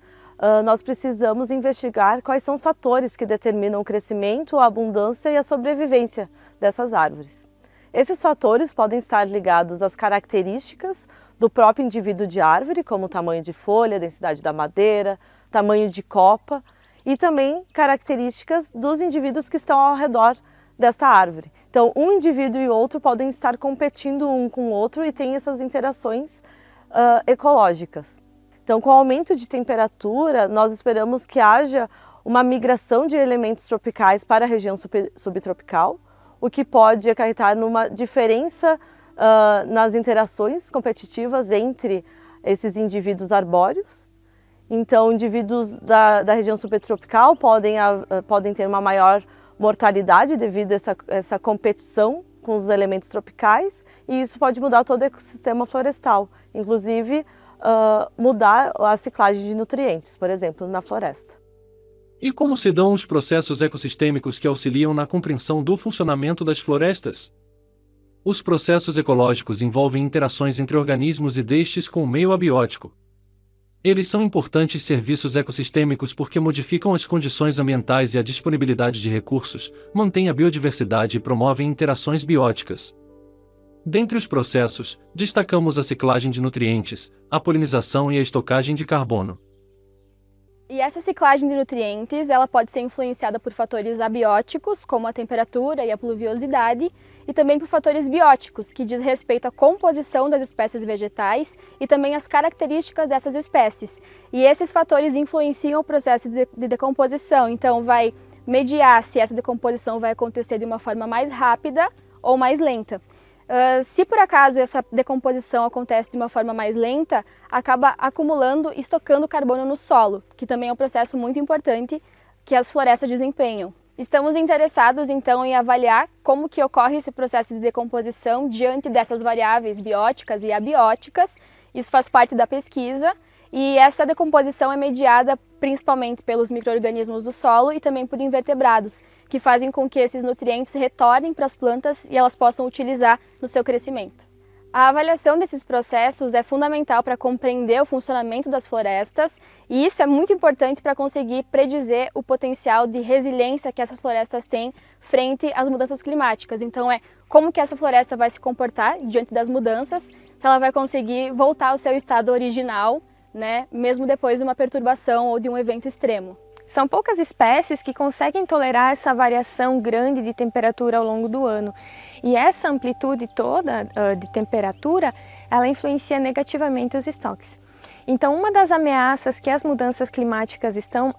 nós precisamos investigar quais são os fatores que determinam o crescimento, a abundância e a sobrevivência dessas árvores. Esses fatores podem estar ligados às características do próprio indivíduo de árvore, como o tamanho de folha, densidade da madeira, tamanho de copa, e também características dos indivíduos que estão ao redor desta árvore. Então, um indivíduo e outro podem estar competindo um com o outro e tem essas interações ecológicas. Então, com o aumento de temperatura, nós esperamos que haja uma migração de elementos tropicais para a região subtropical, o que pode acarretar numa diferença nas interações competitivas entre esses indivíduos arbóreos. Então, indivíduos da região subtropical podem ter uma maior mortalidade devido a essa competição com os elementos tropicais e isso pode mudar todo o ecossistema florestal, inclusive mudar a ciclagem de nutrientes, por exemplo, na floresta. E como se dão os processos ecossistêmicos que auxiliam na compreensão do funcionamento das florestas? Os processos ecológicos envolvem interações entre organismos e destes com o meio abiótico. Eles são importantes serviços ecossistêmicos porque modificam as condições ambientais e a disponibilidade de recursos, mantêm a biodiversidade e promovem interações bióticas. Dentre os processos, destacamos a ciclagem de nutrientes, a polinização e a estocagem de carbono. E essa ciclagem de nutrientes, ela pode ser influenciada por fatores abióticos, como a temperatura e a pluviosidade, e também por fatores bióticos, que diz respeito à composição das espécies vegetais e também às características dessas espécies. E esses fatores influenciam o processo de decomposição, então vai mediar se essa decomposição vai acontecer de uma forma mais rápida ou mais lenta. Se por acaso essa decomposição acontece de uma forma mais lenta, acaba acumulando e estocando carbono no solo, que também é um processo muito importante que as florestas desempenham. Estamos interessados então em avaliar como que ocorre esse processo de decomposição diante dessas variáveis bióticas e abióticas. Isso faz parte da pesquisa e essa decomposição é mediada principalmente pelos micro-organismos do solo e também por invertebrados, que fazem com que esses nutrientes retornem para as plantas e elas possam utilizar no seu crescimento. A avaliação desses processos é fundamental para compreender o funcionamento das florestas e isso é muito importante para conseguir predizer o potencial de resiliência que essas florestas têm frente às mudanças climáticas. Então como que essa floresta vai se comportar diante das mudanças, se ela vai conseguir voltar ao seu estado original, né, mesmo depois de uma perturbação ou de um evento extremo. São poucas espécies que conseguem tolerar essa variação grande de temperatura ao longo do ano. E essa amplitude toda de temperatura, ela influencia negativamente os estoques. Então, uma das ameaças que as mudanças climáticas estão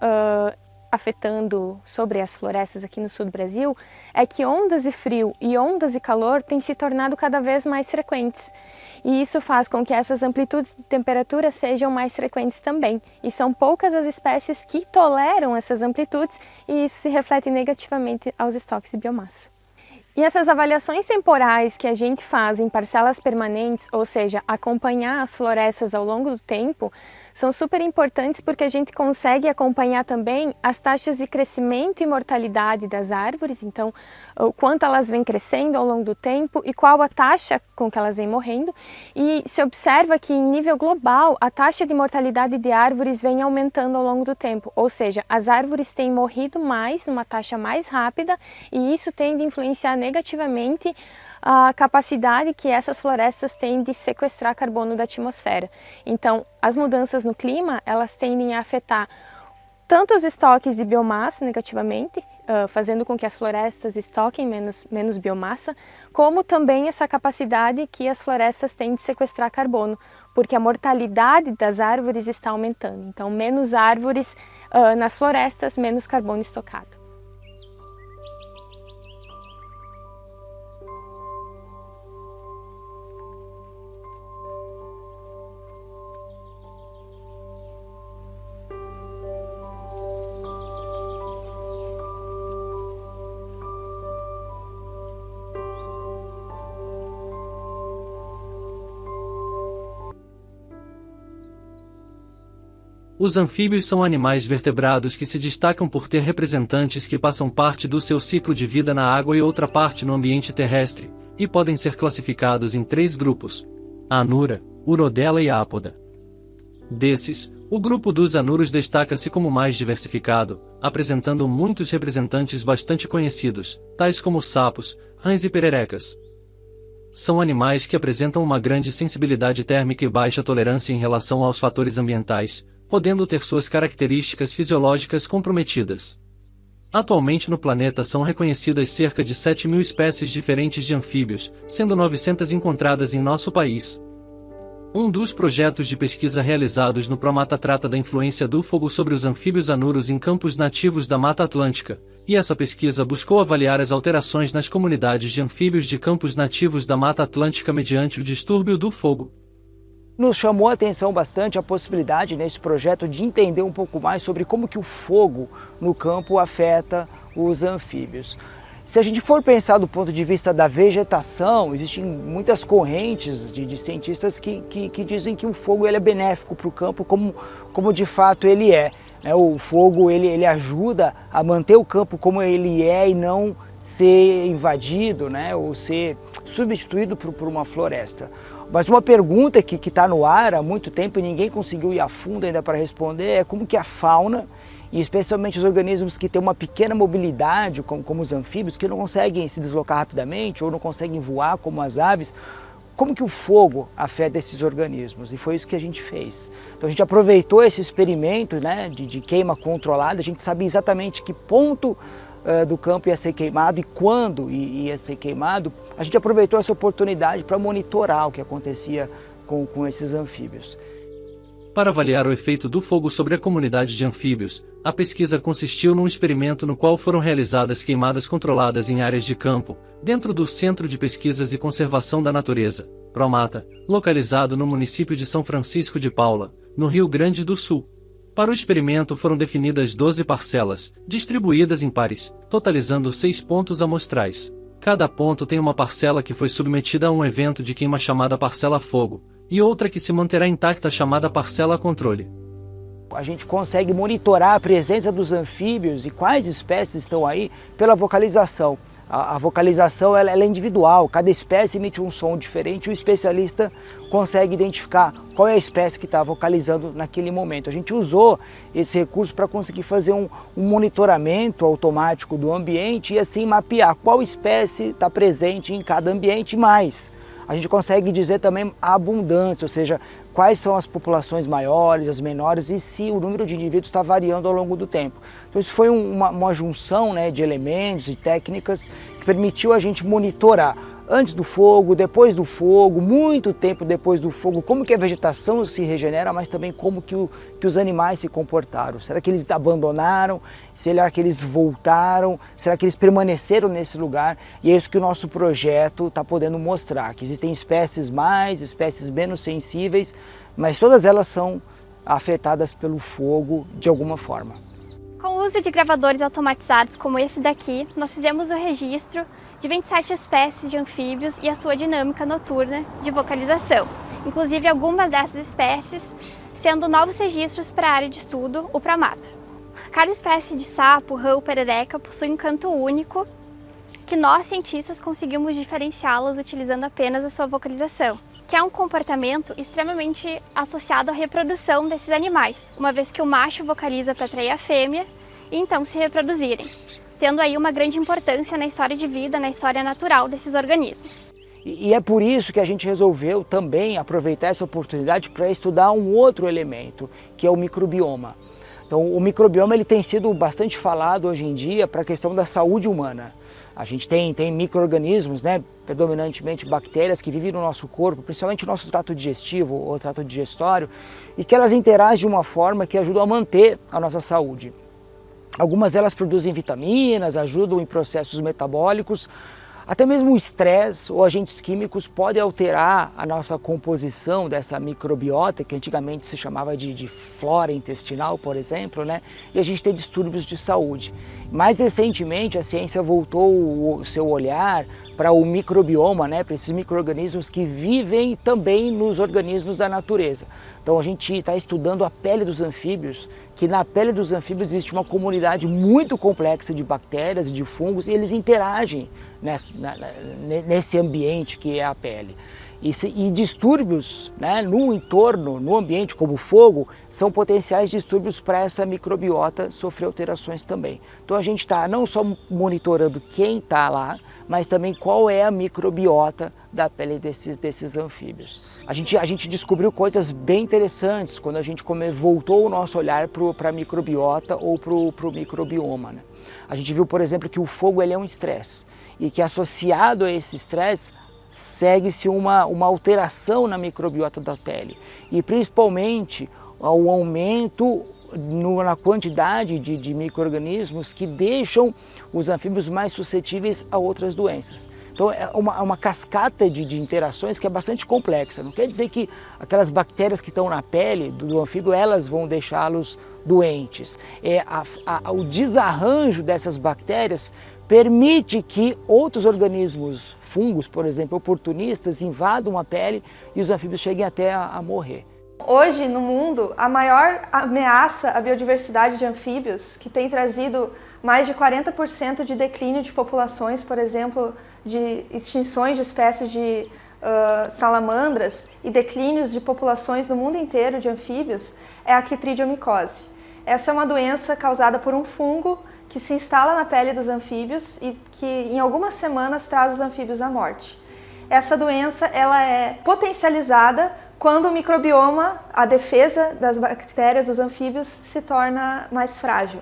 afetando sobre as florestas aqui no sul do Brasil é que ondas de frio e ondas de calor têm se tornado cada vez mais frequentes. E isso faz com que essas amplitudes de temperatura sejam mais frequentes também. E são poucas as espécies que toleram essas amplitudes e isso se reflete negativamente aos estoques de biomassa. E essas avaliações temporais que a gente faz em parcelas permanentes, ou seja, acompanhar as florestas ao longo do tempo, são super importantes porque a gente consegue acompanhar também as taxas de crescimento e mortalidade das árvores, então o quanto elas vêm crescendo ao longo do tempo e qual a taxa com que elas vêm morrendo. E se observa que em nível global a taxa de mortalidade de árvores vem aumentando ao longo do tempo, ou seja, as árvores têm morrido mais, numa taxa mais rápida e isso tende a influenciar negativamente a capacidade que essas florestas têm de sequestrar carbono da atmosfera. Então, as mudanças no clima, elas tendem a afetar tanto os estoques de biomassa negativamente, fazendo com que as florestas estoquem menos biomassa, como também essa capacidade que as florestas têm de sequestrar carbono, porque a mortalidade das árvores está aumentando. Então, menos árvores nas florestas, menos carbono estocado. Os anfíbios são animais vertebrados que se destacam por ter representantes que passam parte do seu ciclo de vida na água e outra parte no ambiente terrestre, e podem ser classificados em 3 grupos: a anura, urodela e a ápoda. Desses, o grupo dos anuros destaca-se como mais diversificado, apresentando muitos representantes bastante conhecidos, tais como sapos, rãs e pererecas. São animais que apresentam uma grande sensibilidade térmica e baixa tolerância em relação aos fatores ambientais, podendo ter suas características fisiológicas comprometidas. Atualmente no planeta são reconhecidas cerca de 7.000 espécies diferentes de anfíbios, sendo 900 encontradas em nosso país. Um dos projetos de pesquisa realizados no Promata trata da influência do fogo sobre os anfíbios anuros em campos nativos da Mata Atlântica, e essa pesquisa buscou avaliar as alterações nas comunidades de anfíbios de campos nativos da Mata Atlântica mediante o distúrbio do fogo. Nos chamou a atenção bastante a possibilidade nesse projeto de entender um pouco mais sobre como que o fogo no campo afeta os anfíbios. Se a gente for pensar do ponto de vista da vegetação, existem muitas correntes de cientistas que dizem que o fogo ele é benéfico para o campo, como de fato ele é. O fogo ele ajuda a manter o campo como ele é e não ser invadido, né, ou ser substituído por uma floresta. Mas uma pergunta que está no ar há muito tempo e ninguém conseguiu ir a fundo ainda para responder é como que a fauna, e especialmente os organismos que têm uma pequena mobilidade, como os anfíbios, que não conseguem se deslocar rapidamente ou não conseguem voar como as aves, como que o fogo afeta esses organismos? E foi isso que a gente fez. Então a gente aproveitou esse experimento, né, de queima controlada, a gente sabia exatamente que ponto do campo ia ser queimado e quando ia ser queimado. A gente aproveitou essa oportunidade para monitorar o que acontecia com esses anfíbios. Para avaliar o efeito do fogo sobre a comunidade de anfíbios, a pesquisa consistiu num experimento no qual foram realizadas queimadas controladas em áreas de campo, dentro do Centro de Pesquisas e Conservação da Natureza, Promata, localizado no município de São Francisco de Paula, no Rio Grande do Sul. Para o experimento foram definidas 12 parcelas, distribuídas em pares, totalizando 6 pontos amostrais. Cada ponto tem uma parcela que foi submetida a um evento de queima chamada parcela fogo, e outra que se manterá intacta chamada parcela controle. A gente consegue monitorar a presença dos anfíbios e quais espécies estão aí pela vocalização. A vocalização ela é individual, cada espécie emite um som diferente e o especialista consegue identificar qual é a espécie que está vocalizando naquele momento. A gente usou esse recurso para conseguir fazer um monitoramento automático do ambiente e assim mapear qual espécie está presente em cada ambiente e mais. A gente consegue dizer também a abundância, ou seja, quais são as populações maiores, as menores e se o número de indivíduos está variando ao longo do tempo. Então isso foi uma junção, né, de elementos e técnicas que permitiu a gente monitorar antes do fogo, depois do fogo, muito tempo depois do fogo, como que a vegetação se regenera, mas também como que os animais se comportaram. Será que eles abandonaram? Será que eles voltaram? Será que eles permaneceram nesse lugar? E é isso que o nosso projeto está podendo mostrar, que existem espécies mais, espécies menos sensíveis, mas todas elas são afetadas pelo fogo de alguma forma. Com o uso de gravadores automatizados como esse daqui, nós fizemos o registro de 27 espécies de anfíbios e a sua dinâmica noturna de vocalização, inclusive algumas dessas espécies sendo novos registros para a área de estudo, o Pramata. Cada espécie de sapo, rã ou perereca possui um canto único que nós, cientistas, conseguimos diferenciá-los utilizando apenas a sua vocalização, que é um comportamento extremamente associado à reprodução desses animais, uma vez que o macho vocaliza para atrair a fêmea e então se reproduzirem, tendo aí uma grande importância na história de vida, na história natural desses organismos. E é por isso que a gente resolveu também aproveitar essa oportunidade para estudar um outro elemento, que é o microbioma. Então, o microbioma ele tem sido bastante falado hoje em dia para a questão da saúde humana. A gente tem micro-organismos, né, predominantemente bactérias que vivem no nosso corpo, principalmente no nosso trato digestivo ou trato digestório, e que elas interagem de uma forma que ajuda a manter a nossa saúde. Algumas delas produzem vitaminas, ajudam em processos metabólicos, até mesmo o estresse ou agentes químicos podem alterar a nossa composição dessa microbiota, que antigamente se chamava de flora intestinal, por exemplo, né? E a gente tem distúrbios de saúde. Mais recentemente, a ciência voltou o seu olhar para o microbioma, né? Para esses micro-organismos que vivem também nos organismos da natureza. Então a gente está estudando a pele dos anfíbios, que na pele dos anfíbios existe uma comunidade muito complexa de bactérias e de fungos e eles interagem nesse ambiente que é a pele. E distúrbios, né, no entorno, no ambiente, como fogo, são potenciais distúrbios para essa microbiota sofrer alterações também. Então a gente está não só monitorando quem está lá, mas também qual é a microbiota da pele desses anfíbios. A gente descobriu coisas bem interessantes quando a gente voltou o nosso olhar para a microbiota ou para o microbioma, né? A gente viu, por exemplo, que o fogo ele é um estresse e que associado a esse estresse segue-se uma alteração na microbiota da pele e principalmente o aumento na quantidade de micro-organismos que deixam os anfíbios mais suscetíveis a outras doenças. Então é uma cascata de interações que é bastante complexa. Não quer dizer que aquelas bactérias que estão na pele do anfíbio elas vão deixá-los doentes. O desarranjo dessas bactérias permite que outros organismos, fungos, por exemplo, oportunistas, invadam a pele e os anfíbios cheguem até a morrer. Hoje, no mundo, a maior ameaça à biodiversidade de anfíbios, que tem trazido mais de 40% de declínio de populações, por exemplo, de extinções de espécies de salamandras e declínios de populações no mundo inteiro de anfíbios, é a quitridiomicosi. Essa é uma doença causada por um fungo que se instala na pele dos anfíbios e que em algumas semanas traz os anfíbios à morte. Essa doença ela é potencializada quando o microbioma, a defesa das bactérias dos anfíbios, se torna mais frágil.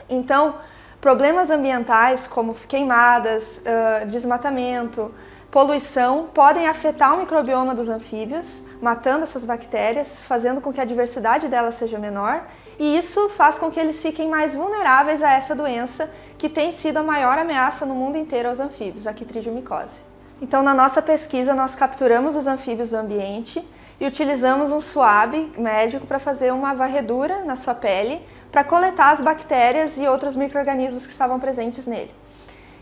Então, problemas ambientais como queimadas, desmatamento, poluição podem afetar o microbioma dos anfíbios, matando essas bactérias, fazendo com que a diversidade delas seja menor, e isso faz com que eles fiquem mais vulneráveis a essa doença que tem sido a maior ameaça no mundo inteiro aos anfíbios, a quitridiomicosi. Então, na nossa pesquisa, nós capturamos os anfíbios do ambiente e utilizamos um suave médico para fazer uma varredura na sua pele para coletar as bactérias e outros micro-organismos que estavam presentes nele.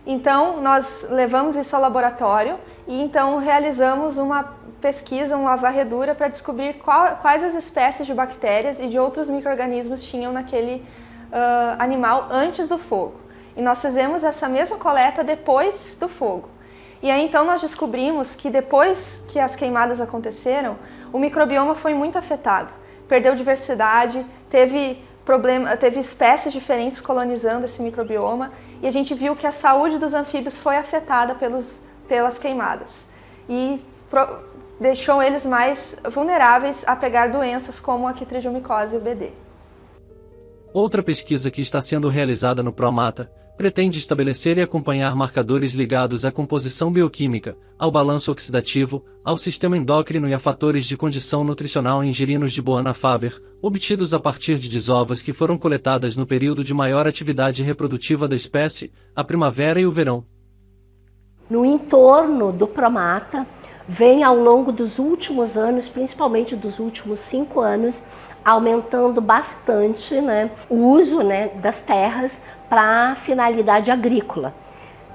Então, nós levamos isso ao laboratório e então realizamos uma pesquisa, uma varredura para descobrir quais as espécies de bactérias e de outros micro-organismos tinham naquele animal antes do fogo. e nós fizemos essa mesma coleta depois do fogo. E aí então nós descobrimos que depois que as queimadas aconteceram, o microbioma foi muito afetado. Perdeu diversidade, teve espécies diferentes colonizando esse microbioma, e a gente viu que a saúde dos anfíbios foi afetada pelas queimadas. E deixou eles mais vulneráveis a pegar doenças como a quitridiomicose e o BD. Outra pesquisa que está sendo realizada no Promata pretende estabelecer e acompanhar marcadores ligados à composição bioquímica, ao balanço oxidativo, ao sistema endócrino e a fatores de condição nutricional em girinos de Boana Faber, obtidos a partir de desovas que foram coletadas no período de maior atividade reprodutiva da espécie, a primavera e o verão. No entorno do Promata, vem ao longo dos últimos anos, principalmente dos últimos 5 anos, aumentando bastante, né, o uso, né, das terras para finalidade agrícola.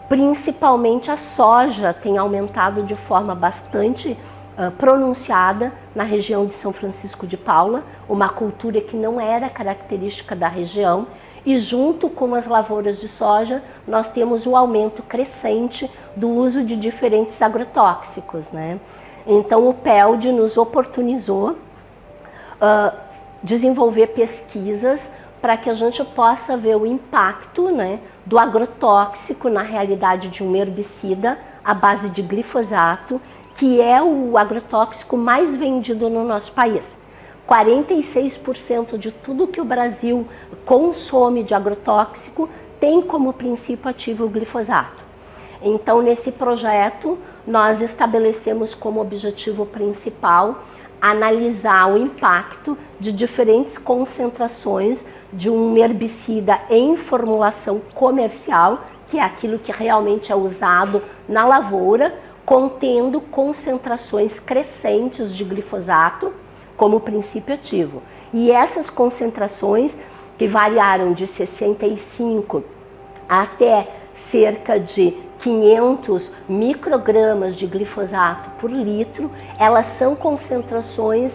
Principalmente a soja tem aumentado de forma bastante pronunciada na região de São Francisco de Paula, uma cultura que não era característica da região, e junto com as lavouras de soja nós temos o aumento crescente do uso de diferentes agrotóxicos, né? Então o PELD nos oportunizou desenvolver pesquisas para que a gente possa ver o impacto, né, do agrotóxico na realidade de um herbicida à base de glifosato, que é o agrotóxico mais vendido no nosso país. 46% de tudo que o Brasil consome de agrotóxico tem como princípio ativo o glifosato. Então, nesse projeto, nós estabelecemos como objetivo principal analisar o impacto de diferentes concentrações de um herbicida em formulação comercial, que é aquilo que realmente é usado na lavoura, contendo concentrações crescentes de glifosato como princípio ativo. E essas concentrações, que variaram de 65 até cerca de 500 microgramas de glifosato por litro, elas são concentrações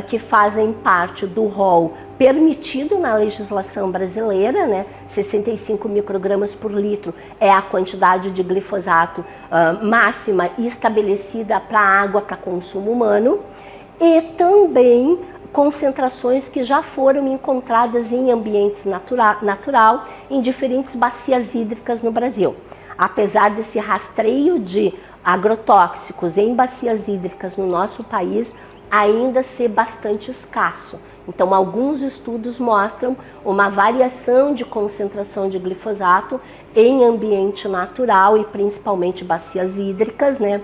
que fazem parte do rol permitido na legislação brasileira, né? 65 microgramas por litro é a quantidade de glifosato máxima estabelecida para água para consumo humano, e também concentrações que já foram encontradas em ambientes natural em diferentes bacias hídricas no Brasil. Apesar desse rastreio de agrotóxicos em bacias hídricas no nosso país ainda ser bastante escasso. Então, alguns estudos mostram uma variação de concentração de glifosato em ambiente natural e principalmente bacias hídricas, né?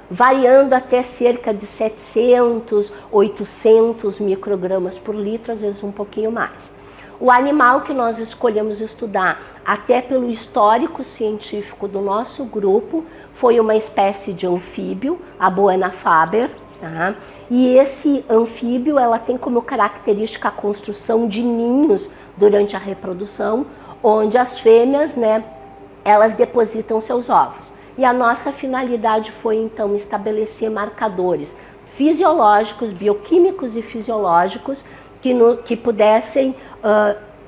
Variando até cerca de 700, 800 microgramas por litro, às vezes um pouquinho mais. O animal que nós escolhemos estudar, até pelo histórico científico do nosso grupo, foi uma espécie de anfíbio, a Boana Faber. Tá? E esse anfíbio, ela tem como característica a construção de ninhos durante a reprodução, onde as fêmeas, né, elas depositam seus ovos. E a nossa finalidade foi então estabelecer marcadores fisiológicos, bioquímicos e fisiológicos que pudessem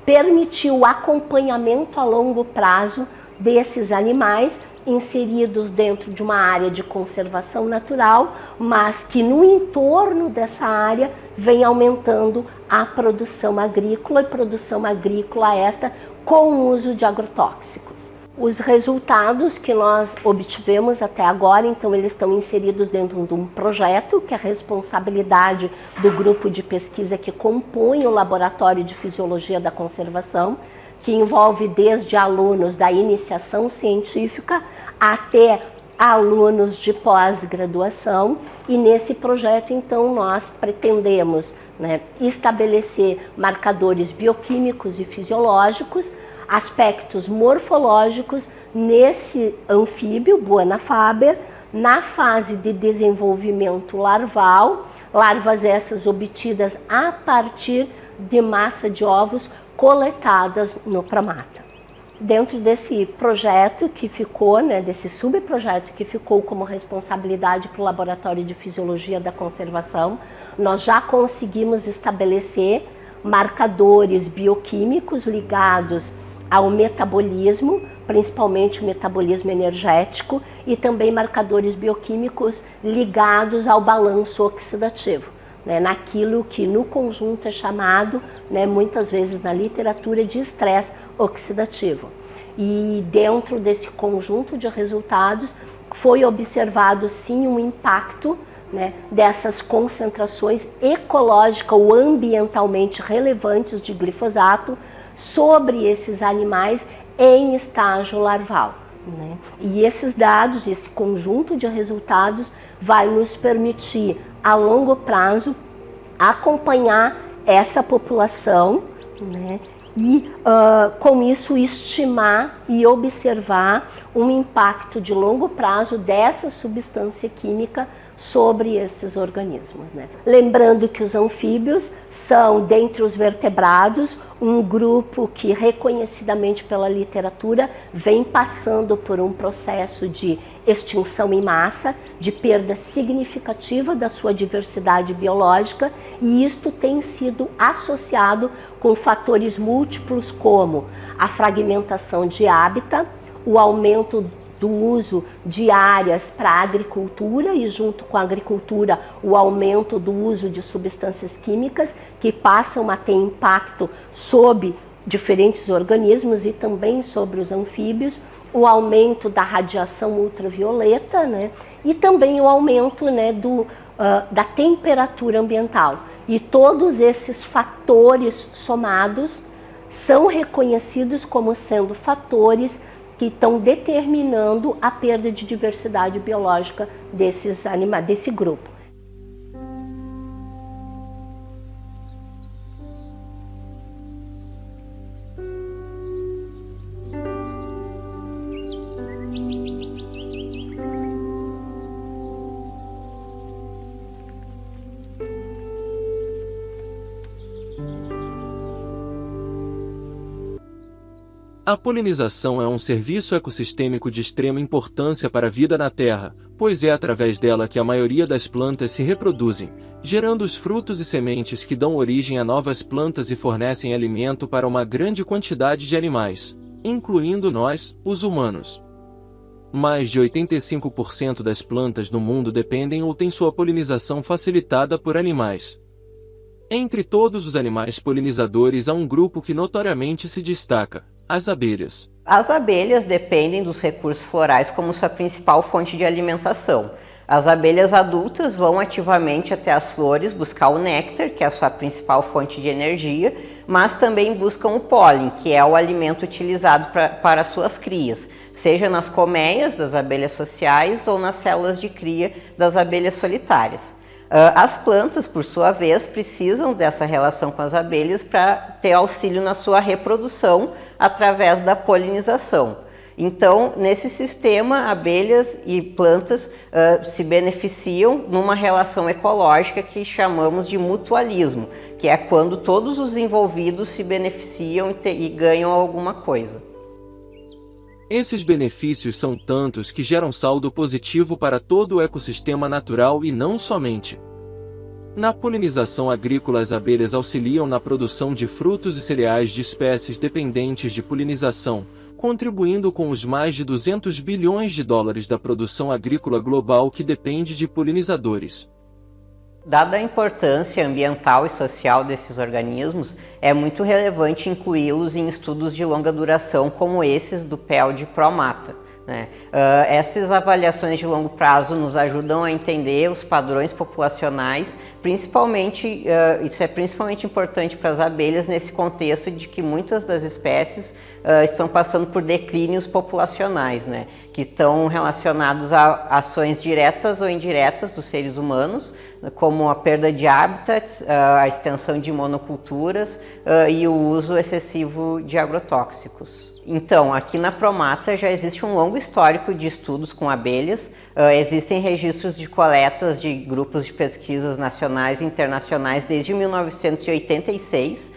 permitir o acompanhamento a longo prazo desses animais inseridos dentro de uma área de conservação natural, mas que no entorno dessa área vem aumentando a produção agrícola, e produção agrícola esta com o uso de agrotóxicos. Os resultados que nós obtivemos até agora, então, eles estão inseridos dentro de um projeto que é a responsabilidade do grupo de pesquisa que compõe o Laboratório de Fisiologia da Conservação, que envolve desde alunos da iniciação científica até alunos de pós-graduação. E nesse projeto, então, nós pretendemos, né, estabelecer marcadores bioquímicos e fisiológicos, aspectos morfológicos nesse anfíbio, Boana Faber, na fase de desenvolvimento larval, larvas essas obtidas a partir de massa de ovos coletadas no Promata. Dentro desse projeto que ficou, né, desse subprojeto que ficou como responsabilidade para o Laboratório de Fisiologia da Conservação, nós já conseguimos estabelecer marcadores bioquímicos ligados ao metabolismo, principalmente o metabolismo energético, e também marcadores bioquímicos ligados ao balanço oxidativo, né, naquilo que no conjunto é chamado, né, muitas vezes na literatura, de estresse oxidativo. E dentro desse conjunto de resultados foi observado sim um impacto, né, dessas concentrações ecológica ou ambientalmente relevantes de glifosato sobre esses animais em estágio larval, né? E esses dados, esse conjunto de resultados vai nos permitir a longo prazo acompanhar essa população, né? E com isso estimar e observar um impacto de longo prazo dessa substância química sobre esses organismos, né? Lembrando que os anfíbios são, dentre os vertebrados, um grupo que reconhecidamente pela literatura vem passando por um processo de extinção em massa, de perda significativa da sua diversidade biológica, e isto tem sido associado com fatores múltiplos como a fragmentação de hábitat, o aumento do uso de áreas para a agricultura e, junto com a agricultura, o aumento do uso de substâncias químicas que passam a ter impacto sobre diferentes organismos e também sobre os anfíbios, o aumento da radiação ultravioleta, né, e também o aumento, né, da temperatura ambiental. E todos esses fatores somados são reconhecidos como sendo fatores que estão determinando a perda de diversidade biológica desses animais, desse grupo. A polinização é um serviço ecossistêmico de extrema importância para a vida na Terra, pois é através dela que a maioria das plantas se reproduzem, gerando os frutos e sementes que dão origem a novas plantas e fornecem alimento para uma grande quantidade de animais, incluindo nós, os humanos. Mais de 85% das plantas no mundo dependem ou têm sua polinização facilitada por animais. Entre todos os animais polinizadores há um grupo que notoriamente se destaca: as abelhas. As abelhas dependem dos recursos florais como sua principal fonte de alimentação. As abelhas adultas vão ativamente até as flores buscar o néctar, que é a sua principal fonte de energia, mas também buscam o pólen, que é o alimento utilizado para suas crias, seja nas colmeias das abelhas sociais ou nas células de cria das abelhas solitárias. As plantas, por sua vez, precisam dessa relação com as abelhas para ter auxílio na sua reprodução através da polinização. Então, nesse sistema, abelhas e plantas se beneficiam numa relação ecológica que chamamos de mutualismo, que é quando todos os envolvidos se beneficiam e ganham alguma coisa. Esses benefícios são tantos que geram saldo positivo para todo o ecossistema natural e não somente. Na polinização agrícola, as abelhas auxiliam na produção de frutos e cereais de espécies dependentes de polinização, contribuindo com os mais de 200 bilhões de dólares da produção agrícola global que depende de polinizadores. Dada a importância ambiental e social desses organismos, é muito relevante incluí-los em estudos de longa duração como esses do PEL de Promata, né? Essas avaliações de longo prazo nos ajudam a entender os padrões populacionais, principalmente, isso é principalmente importante para as abelhas nesse contexto de que muitas das espécies estão passando por declínios populacionais, né? Que estão relacionados a ações diretas ou indiretas dos seres humanos, como a perda de hábitats, a extensão de monoculturas e o uso excessivo de agrotóxicos. Então, aqui na Promata já existe um longo histórico de estudos com abelhas, existem registros de coletas de grupos de pesquisas nacionais e internacionais desde 1986,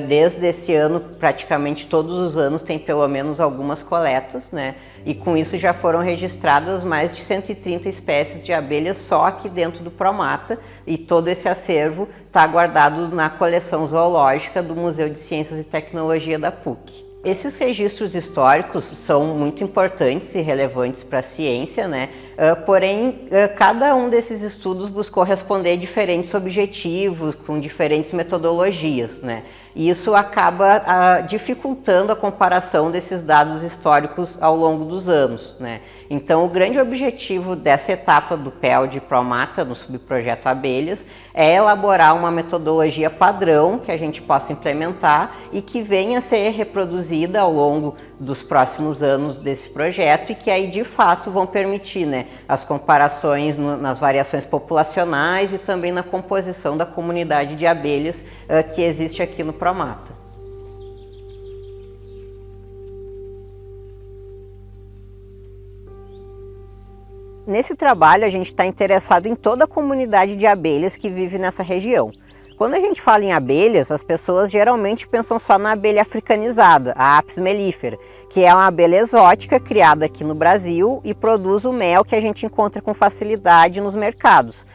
desde esse ano, praticamente todos os anos tem pelo menos algumas coletas, né? E com isso já foram registradas mais de 130 espécies de abelhas só aqui dentro do Promata, e todo esse acervo está guardado na coleção zoológica do Museu de Ciências e Tecnologia da PUC. Esses registros históricos são muito importantes e relevantes para a ciência, né? Porém, cada um desses estudos buscou responder a diferentes objetivos, com diferentes metodologias, né? E isso acaba dificultando a comparação desses dados históricos ao longo dos anos, né? Então, o grande objetivo dessa etapa do PEL de Promata, no subprojeto Abelhas, é elaborar uma metodologia padrão que a gente possa implementar e que venha a ser reproduzida ao longo dos próximos anos desse projeto e que aí, de fato, vão permitir, né, as comparações nas variações populacionais e também na composição da comunidade de abelhas que existe aqui no Promata. Nesse trabalho, a gente está interessado em toda a comunidade de abelhas que vive nessa região. Quando a gente fala em abelhas, as pessoas geralmente pensam só na abelha africanizada, a Apis mellifera, que é uma abelha exótica criada aqui no Brasil e produz o mel que a gente encontra com facilidade nos mercados.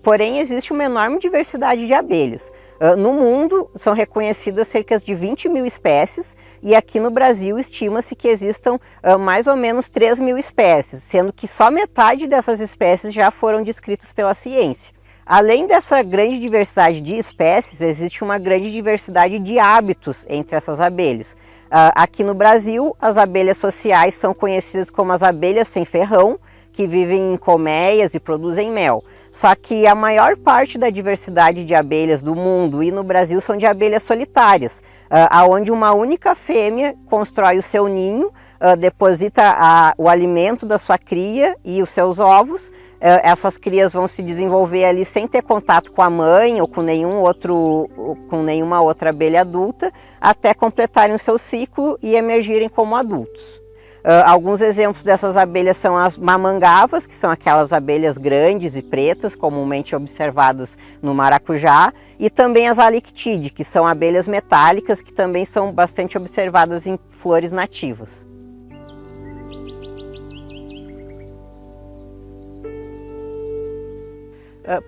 Porém, existe uma enorme diversidade de abelhas. No mundo, são reconhecidas cerca de 20 mil espécies e aqui no Brasil estima-se que existam mais ou menos 3 mil espécies, sendo que só metade dessas espécies já foram descritas pela ciência. Além dessa grande diversidade de espécies, existe uma grande diversidade de hábitos entre essas abelhas. Aqui no Brasil, as abelhas sociais são conhecidas como as abelhas sem ferrão, que vivem em colmeias e produzem mel. Só que a maior parte da diversidade de abelhas do mundo e no Brasil são de abelhas solitárias, onde uma única fêmea constrói o seu ninho, deposita o alimento da sua cria e os seus ovos. Essas crias vão se desenvolver ali sem ter contato com a mãe ou com nenhuma outra abelha adulta, até completarem o seu ciclo e emergirem como adultos. Alguns exemplos dessas abelhas são as mamangavas, que são aquelas abelhas grandes e pretas, comumente observadas no maracujá, e também as alictidae, que são abelhas metálicas, que também são bastante observadas em flores nativas.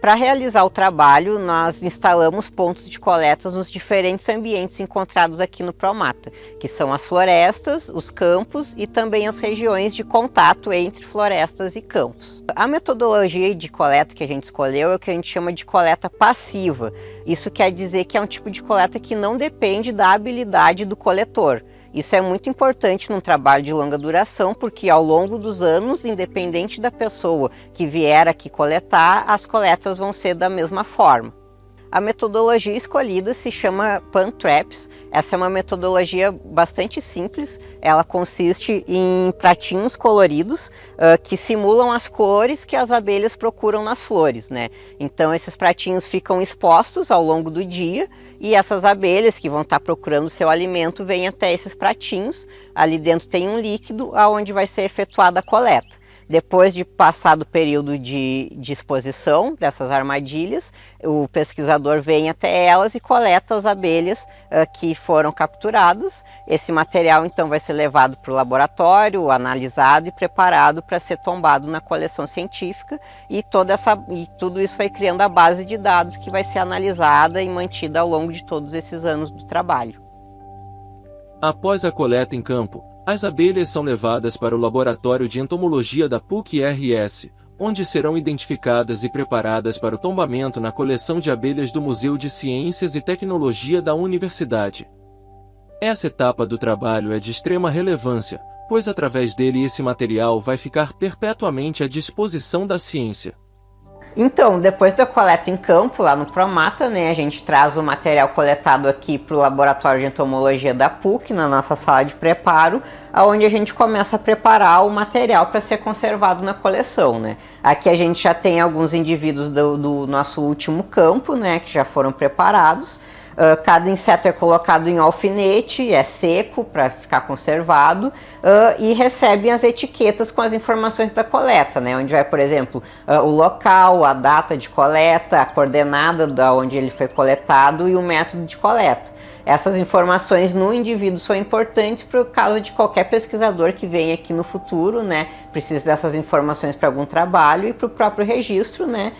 Para realizar o trabalho, nós instalamos pontos de coleta nos diferentes ambientes encontrados aqui no Promata, que são as florestas, os campos e também as regiões de contato entre florestas e campos. A metodologia de coleta que a gente escolheu é o que a gente chama de coleta passiva. Isso quer dizer que é um tipo de coleta que não depende da habilidade do coletor. Isso é muito importante num trabalho de longa duração, porque ao longo dos anos, independente da pessoa que vier aqui coletar, as coletas vão ser da mesma forma. A metodologia escolhida se chama Pan-Traps. Essa é uma metodologia bastante simples. Ela consiste em pratinhos coloridos que simulam as cores que as abelhas procuram nas flores, né? Então esses pratinhos ficam expostos ao longo do dia e essas abelhas que vão estar procurando seu alimento vêm até esses pratinhos. Ali dentro tem um líquido onde vai ser efetuada a coleta. Depois de passar do período de exposição dessas armadilhas, o pesquisador vem até elas e coleta as abelhas que foram capturadas. Esse material então vai ser levado para o laboratório, analisado e preparado para ser tombado na coleção científica e tudo isso vai criando a base de dados que vai ser analisada e mantida ao longo de todos esses anos do trabalho. Após a coleta em campo, as abelhas são levadas para o Laboratório de Entomologia da PUC-RS, onde serão identificadas e preparadas para o tombamento na coleção de abelhas do Museu de Ciências e Tecnologia da Universidade. Essa etapa do trabalho é de extrema relevância, pois através dele esse material vai ficar perpetuamente à disposição da ciência. Então, depois da coleta em campo, lá no Promata, né, a gente traz o material coletado aqui para o Laboratório de Entomologia da PUC, na nossa sala de preparo, onde a gente começa a preparar o material para ser conservado na coleção, né. Aqui a gente já tem alguns indivíduos do nosso último campo, né, que já foram preparados. Cada inseto é colocado em alfinete, é seco para ficar conservado e recebe as etiquetas com as informações da coleta, né? Onde vai, por exemplo, o local, a data de coleta, a coordenada da onde ele foi coletado e o método de coleta. Essas informações no indivíduo são importantes para o caso de qualquer pesquisador que venha aqui no futuro, né? Precisa dessas informações para algum trabalho e para o próprio registro, né?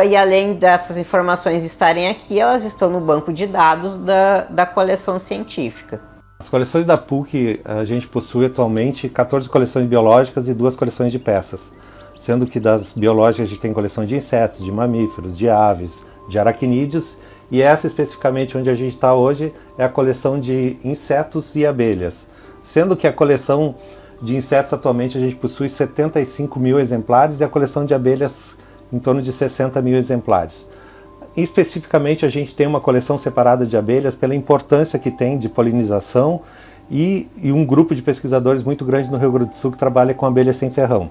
E além dessas informações estarem aqui, elas estão no banco de dados da coleção científica. As coleções da PUC, a gente possui atualmente 14 coleções biológicas e 2 coleções de peças, sendo que das biológicas a gente tem coleção de insetos, de mamíferos, de aves, de aracnídeos, e essa especificamente onde a gente está hoje é a coleção de insetos e abelhas, sendo que a coleção de insetos atualmente a gente possui 75 mil exemplares e a coleção de abelhas em torno de 60 mil exemplares. Especificamente a gente tem uma coleção separada de abelhas pela importância que tem de polinização e um grupo de pesquisadores muito grande no Rio Grande do Sul que trabalha com abelhas sem ferrão.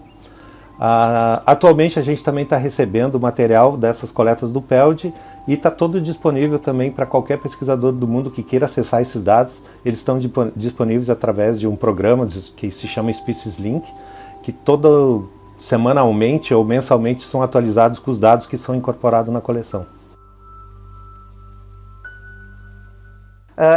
Atualmente a gente também está recebendo material dessas coletas do PELD e está todo disponível também para qualquer pesquisador do mundo que queira acessar esses dados. Eles estão disponíveis através de um programa que se chama Species Link, que semanalmente ou mensalmente são atualizados com os dados que são incorporados na coleção.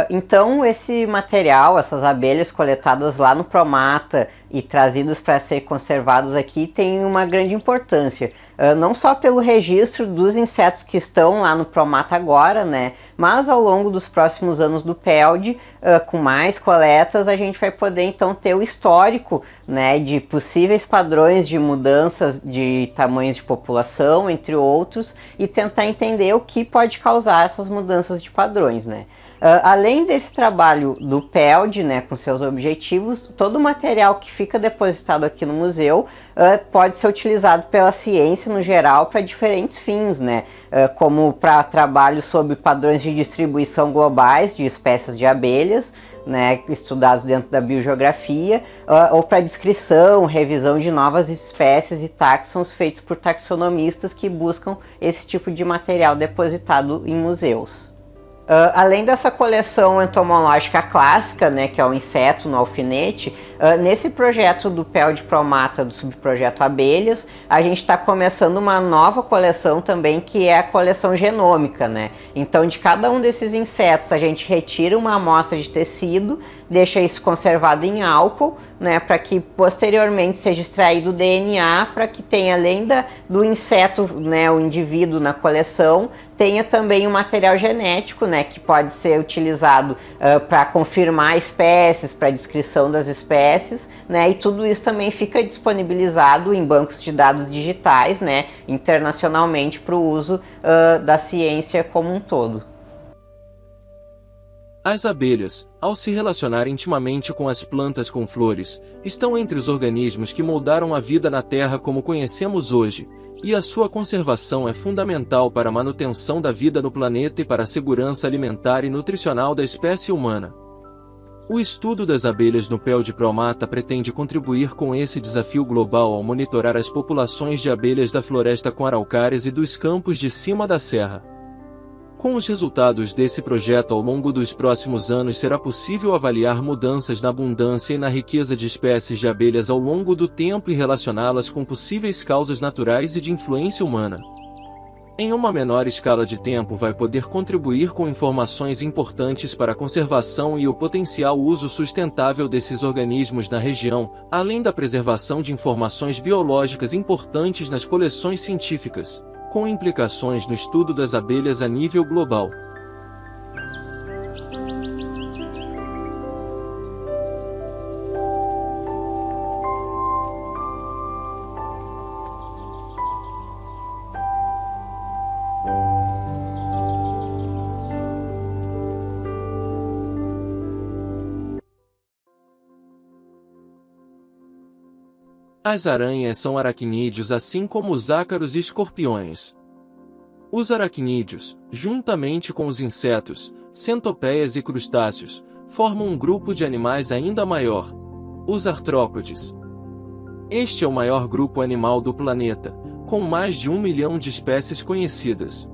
Então esse material, essas abelhas coletadas lá no Promata e trazidas para ser conservados aqui tem uma grande importância, não só pelo registro dos insetos que estão lá no Promata agora, né, mas ao longo dos próximos anos do PELD, com mais coletas, a gente vai poder então ter o histórico, né, de possíveis padrões de mudanças de tamanhos de população, entre outros, e tentar entender o que pode causar essas mudanças de padrões, né. Além desse trabalho do PELD, né, com seus objetivos, todo o material que fica depositado aqui no museu pode ser utilizado pela ciência no geral para diferentes fins, né, como para trabalhos sobre padrões de distribuição globais de espécies de abelhas, né, estudados dentro da biogeografia, ou para descrição, revisão de novas espécies e táxons feitos por taxonomistas que buscam esse tipo de material depositado em museus. Além dessa coleção entomológica clássica, né, que é o inseto no alfinete, nesse projeto do PELD Promata, do subprojeto Abelhas, a gente está começando uma nova coleção também, que é a coleção genômica, né? Então, de cada um desses insetos, a gente retira uma amostra de tecido, deixa isso conservado em álcool, né, para que posteriormente seja extraído o DNA, para que tenha, além do inseto, né, o indivíduo na coleção, tenha também um material genético, né, que pode ser utilizado para confirmar espécies, para descrição das espécies, né, e tudo isso também fica disponibilizado em bancos de dados digitais, né, internacionalmente para o uso da ciência como um todo. As abelhas, ao se relacionar intimamente com as plantas com flores, estão entre os organismos que moldaram a vida na Terra como conhecemos hoje, e a sua conservação é fundamental para a manutenção da vida no planeta e para a segurança alimentar e nutricional da espécie humana. O estudo das abelhas no PELD Promata pretende contribuir com esse desafio global ao monitorar as populações de abelhas da floresta com araucárias e dos campos de cima da serra. Com os resultados desse projeto ao longo dos próximos anos será possível avaliar mudanças na abundância e na riqueza de espécies de abelhas ao longo do tempo e relacioná-las com possíveis causas naturais e de influência humana. Em uma menor escala de tempo vai poder contribuir com informações importantes para a conservação e o potencial uso sustentável desses organismos na região, além da preservação de informações biológicas importantes nas coleções científicas, com implicações no estudo das abelhas a nível global. As aranhas são aracnídeos assim como os ácaros e escorpiões. Os aracnídeos, juntamente com os insetos, centopeias e crustáceos, formam um grupo de animais ainda maior, os artrópodes. Este é o maior grupo animal do planeta, com mais de 1 milhão de espécies conhecidas.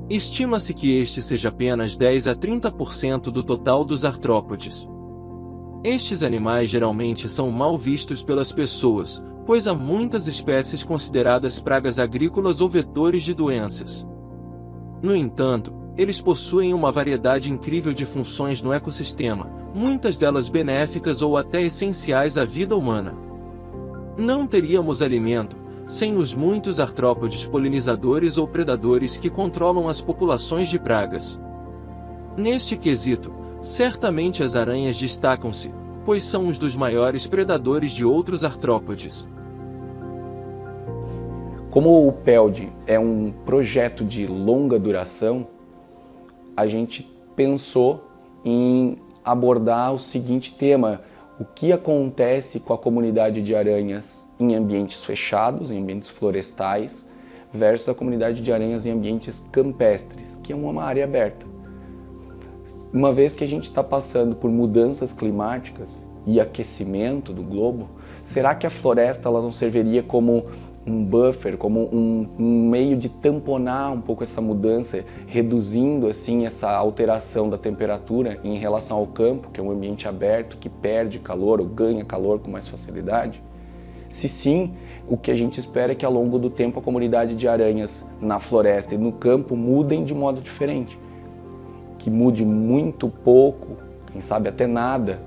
Estima-se que este seja apenas 10 a 30% do total dos artrópodes. Estes animais geralmente são mal vistos pelas pessoas, pois há muitas espécies consideradas pragas agrícolas ou vetores de doenças. No entanto, eles possuem uma variedade incrível de funções no ecossistema, muitas delas benéficas ou até essenciais à vida humana. Não teríamos alimento sem os muitos artrópodes polinizadores ou predadores que controlam as populações de pragas. Neste quesito, Certamente as aranhas destacam-se, pois são um dos maiores predadores de outros artrópodes. Como o PELD é um projeto de longa duração, a gente pensou em abordar o seguinte tema: o que acontece com a comunidade de aranhas em ambientes fechados, em ambientes florestais, versus a comunidade de aranhas em ambientes campestres, que é uma área aberta. Uma vez que a gente está passando por mudanças climáticas e aquecimento do globo, será que a floresta ela não serviria como um buffer, como um meio de tamponar um pouco essa mudança, reduzindo assim essa alteração da temperatura em relação ao campo, que é um ambiente aberto, que perde calor ou ganha calor com mais facilidade? Se sim, o que a gente espera é que ao longo do tempo a comunidade de aranhas na floresta e no campo mudem de modo diferente. Que mude muito pouco, quem sabe até nada,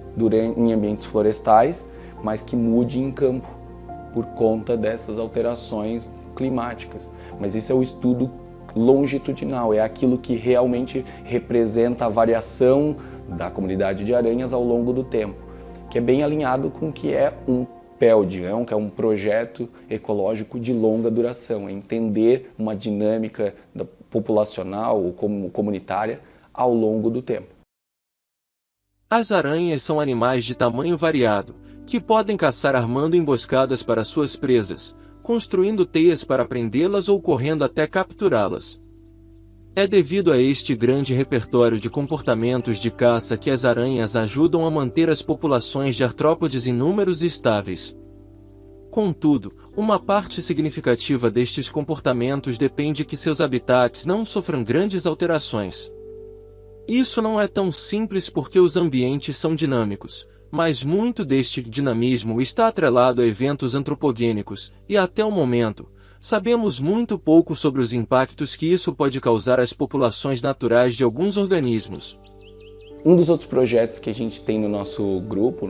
em ambientes florestais, mas que mude em campo, por conta dessas alterações climáticas. Mas isso é o estudo longitudinal, é aquilo que realmente representa a variação da comunidade de aranhas ao longo do tempo, que é bem alinhado com o que é um PELD, que é um projeto ecológico de longa duração, é entender uma dinâmica populacional ou comunitária ao longo do tempo. As aranhas são animais de tamanho variado, que podem caçar armando emboscadas para suas presas, construindo teias para prendê-las ou correndo até capturá-las. É devido a este grande repertório de comportamentos de caça que as aranhas ajudam a manter as populações de artrópodes em números estáveis. Contudo, uma parte significativa destes comportamentos depende que seus habitats não sofram grandes alterações. Isso não é tão simples porque os ambientes são dinâmicos, mas muito deste dinamismo está atrelado a eventos antropogênicos, e até o momento, sabemos muito pouco sobre os impactos que isso pode causar às populações naturais de alguns organismos. Um dos outros projetos que a gente tem no nosso grupo,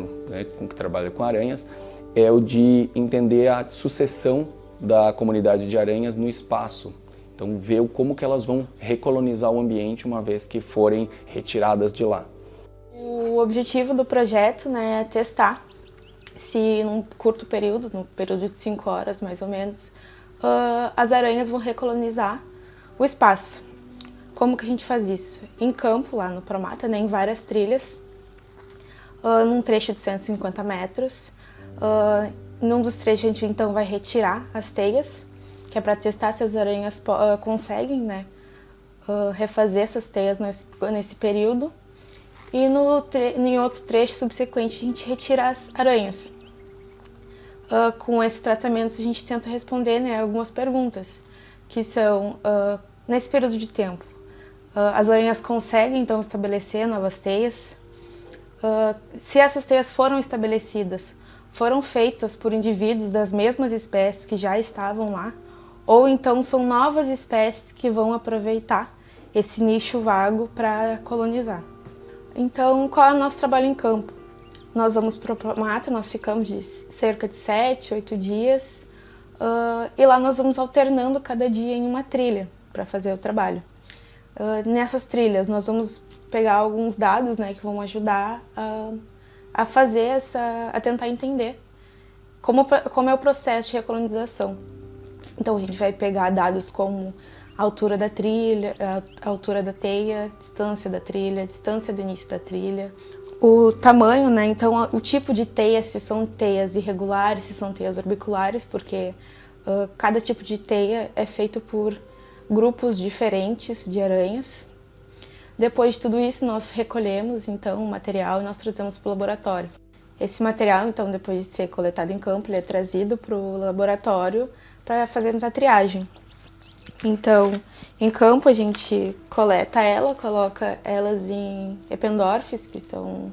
com que trabalha com aranhas, é o de entender a sucessão da comunidade de aranhas no espaço. Então, ver como que elas vão recolonizar o ambiente uma vez que forem retiradas de lá. O objetivo do projeto, é testar se num curto período, num período de 5 horas mais ou menos, as aranhas vão recolonizar o espaço. Como que a gente faz isso? Em campo, lá no Promata, em várias trilhas, num trecho de 150 metros. Num dos trechos a gente então vai retirar as teias, que é para testar se as aranhas conseguem refazer essas teias nesse período. E em outro trecho subsequente a gente retira as aranhas. Com esses tratamentos a gente tenta responder algumas perguntas, que são, nesse período de tempo, as aranhas conseguem então estabelecer novas teias? Se essas teias foram estabelecidas, foram feitas por indivíduos das mesmas espécies que já estavam lá? Ou então são novas espécies que vão aproveitar esse nicho vago para colonizar? Então, qual é o nosso trabalho em campo? Nós vamos para o Promata, nós ficamos de cerca de 7, 8 dias, e lá nós vamos alternando cada dia em uma trilha para fazer o trabalho. Nessas trilhas nós vamos pegar alguns dados que vão ajudar a fazer a tentar entender como é o processo de recolonização. Então a gente vai pegar dados como a altura da trilha, a altura da teia, distância da trilha, distância do início da trilha, o tamanho, então o tipo de teia, se são teias irregulares, se são teias orbiculares, porque cada tipo de teia é feito por grupos diferentes de aranhas. Depois de tudo isso, nós recolhemos então o material e nós trazemos para o laboratório. Esse material, então, depois de ser coletado em campo, ele é trazido para o laboratório para fazermos a triagem. Então, em campo a gente coleta coloca elas em Eppendorfs, que são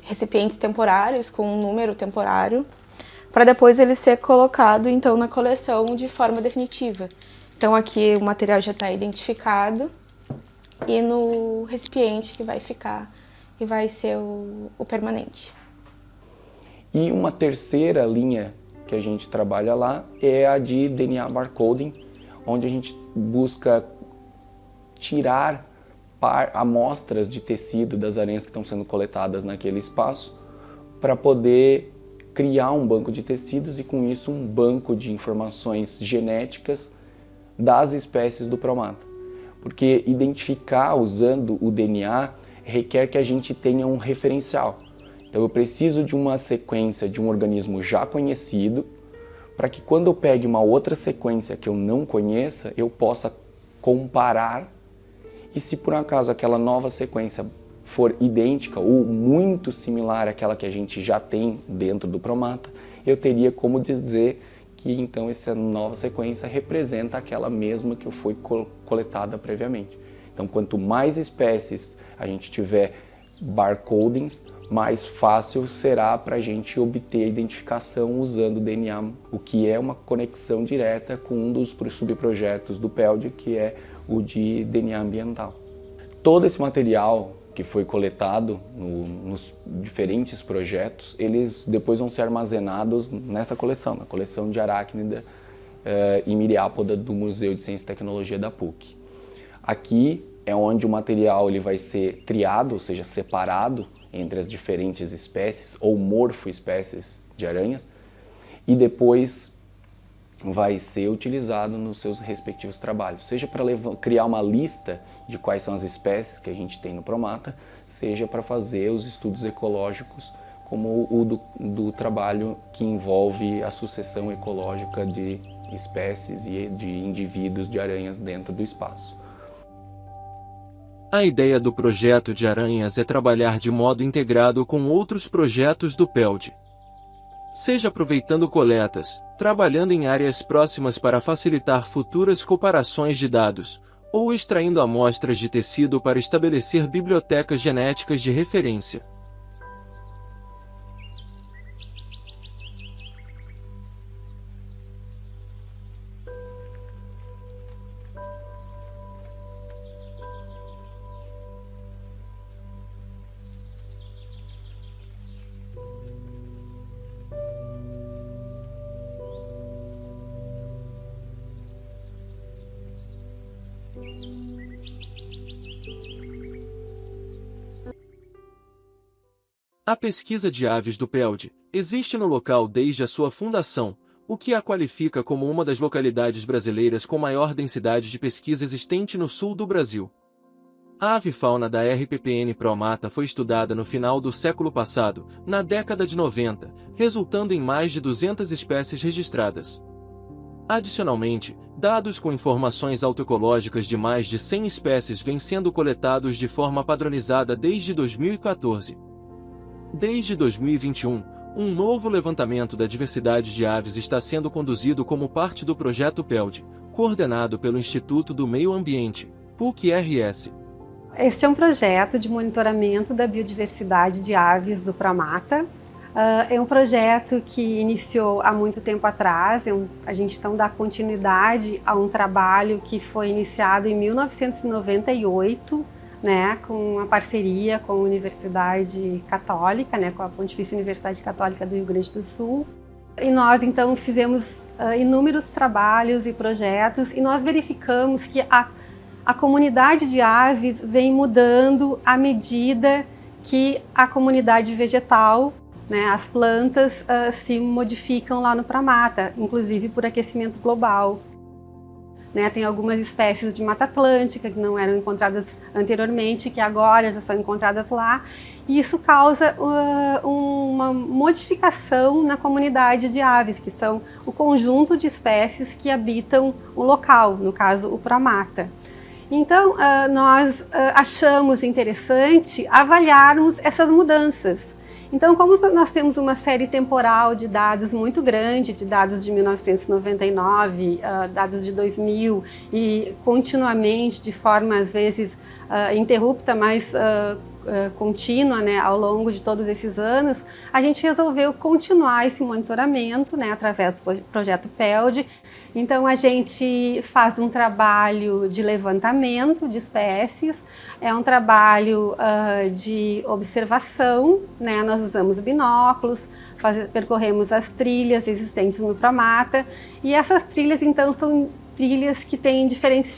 recipientes temporários com um número temporário, para depois ele ser colocado então na coleção de forma definitiva. Então aqui o material já está identificado e no recipiente que vai ficar e vai ser o permanente. E uma terceira linha que a gente trabalha lá é a de DNA barcoding, onde a gente busca tirar amostras de tecido das aranhas que estão sendo coletadas naquele espaço para poder criar um banco de tecidos e com isso um banco de informações genéticas das espécies do Promata. Porque identificar usando o DNA requer que a gente tenha um referencial. Então eu preciso de uma sequência de um organismo já conhecido para que quando eu pegue uma outra sequência que eu não conheça, eu possa comparar e se por acaso aquela nova sequência for idêntica ou muito similar àquela que a gente já tem dentro do Promata, eu teria como dizer que então essa nova sequência representa aquela mesma que foi coletada previamente. Então, quanto mais espécies a gente tiver barcodings, mais fácil será para a gente obter a identificação usando o DNA, o que é uma conexão direta com um dos subprojetos do PELD, que é o de DNA ambiental. Todo esse material que foi coletado nos diferentes projetos, eles depois vão ser armazenados nessa coleção, na coleção de Arachnida e Myriapoda do Museu de Ciência e Tecnologia da PUC. Aqui é onde o material ele vai ser triado, ou seja, separado entre as diferentes espécies ou morfoespécies de aranhas e depois vai ser utilizado nos seus respectivos trabalhos, seja para criar uma lista de quais são as espécies que a gente tem no Promata, seja para fazer os estudos ecológicos, como o do trabalho que envolve a sucessão ecológica de espécies e de indivíduos de aranhas dentro do espaço. A ideia do projeto de aranhas é trabalhar de modo integrado com outros projetos do PELD. Seja aproveitando coletas, trabalhando em áreas próximas para facilitar futuras comparações de dados, ou extraindo amostras de tecido para estabelecer bibliotecas genéticas de referência. A pesquisa de aves do PELD existe no local desde a sua fundação, o que a qualifica como uma das localidades brasileiras com maior densidade de pesquisa existente no sul do Brasil. A avifauna da RPPN Promata foi estudada no final do século passado, na década de 90, resultando em mais de 200 espécies registradas. Adicionalmente, dados com informações autoecológicas de mais de 100 espécies vêm sendo coletados de forma padronizada desde 2014. Desde 2021, um novo levantamento da diversidade de aves está sendo conduzido como parte do projeto PELD, coordenado pelo Instituto do Meio Ambiente, PUC-RS. Este é um projeto de monitoramento da biodiversidade de aves do Promata. É um projeto que iniciou há muito tempo atrás, a gente então dá continuidade a um trabalho que foi iniciado em 1998, né, com uma parceria com a Universidade Católica, né, com a Pontifícia Universidade Católica do Rio Grande do Sul. E nós então fizemos inúmeros trabalhos e projetos e nós verificamos que a comunidade de aves vem mudando à medida que a comunidade vegetal, né, as plantas se modificam lá no Promata, inclusive por aquecimento global. Né, tem algumas espécies de Mata Atlântica que não eram encontradas anteriormente, que agora já são encontradas lá, e isso causa uma modificação na comunidade de aves, que são o conjunto de espécies que habitam o local, no caso o Promata. Então, nós achamos interessante avaliarmos essas mudanças. Então, como nós temos uma série temporal de dados muito grande, de dados de 1999, dados de 2000 e continuamente, de forma às vezes interrupta, mas contínua, né, ao longo de todos esses anos, a gente resolveu continuar esse monitoramento, né, através do projeto PELD. Então a gente faz um trabalho de levantamento de espécies, é um trabalho de observação, né, nós usamos binóculos, percorremos as trilhas existentes no Promata, e essas trilhas então são trilhas que têm diferentes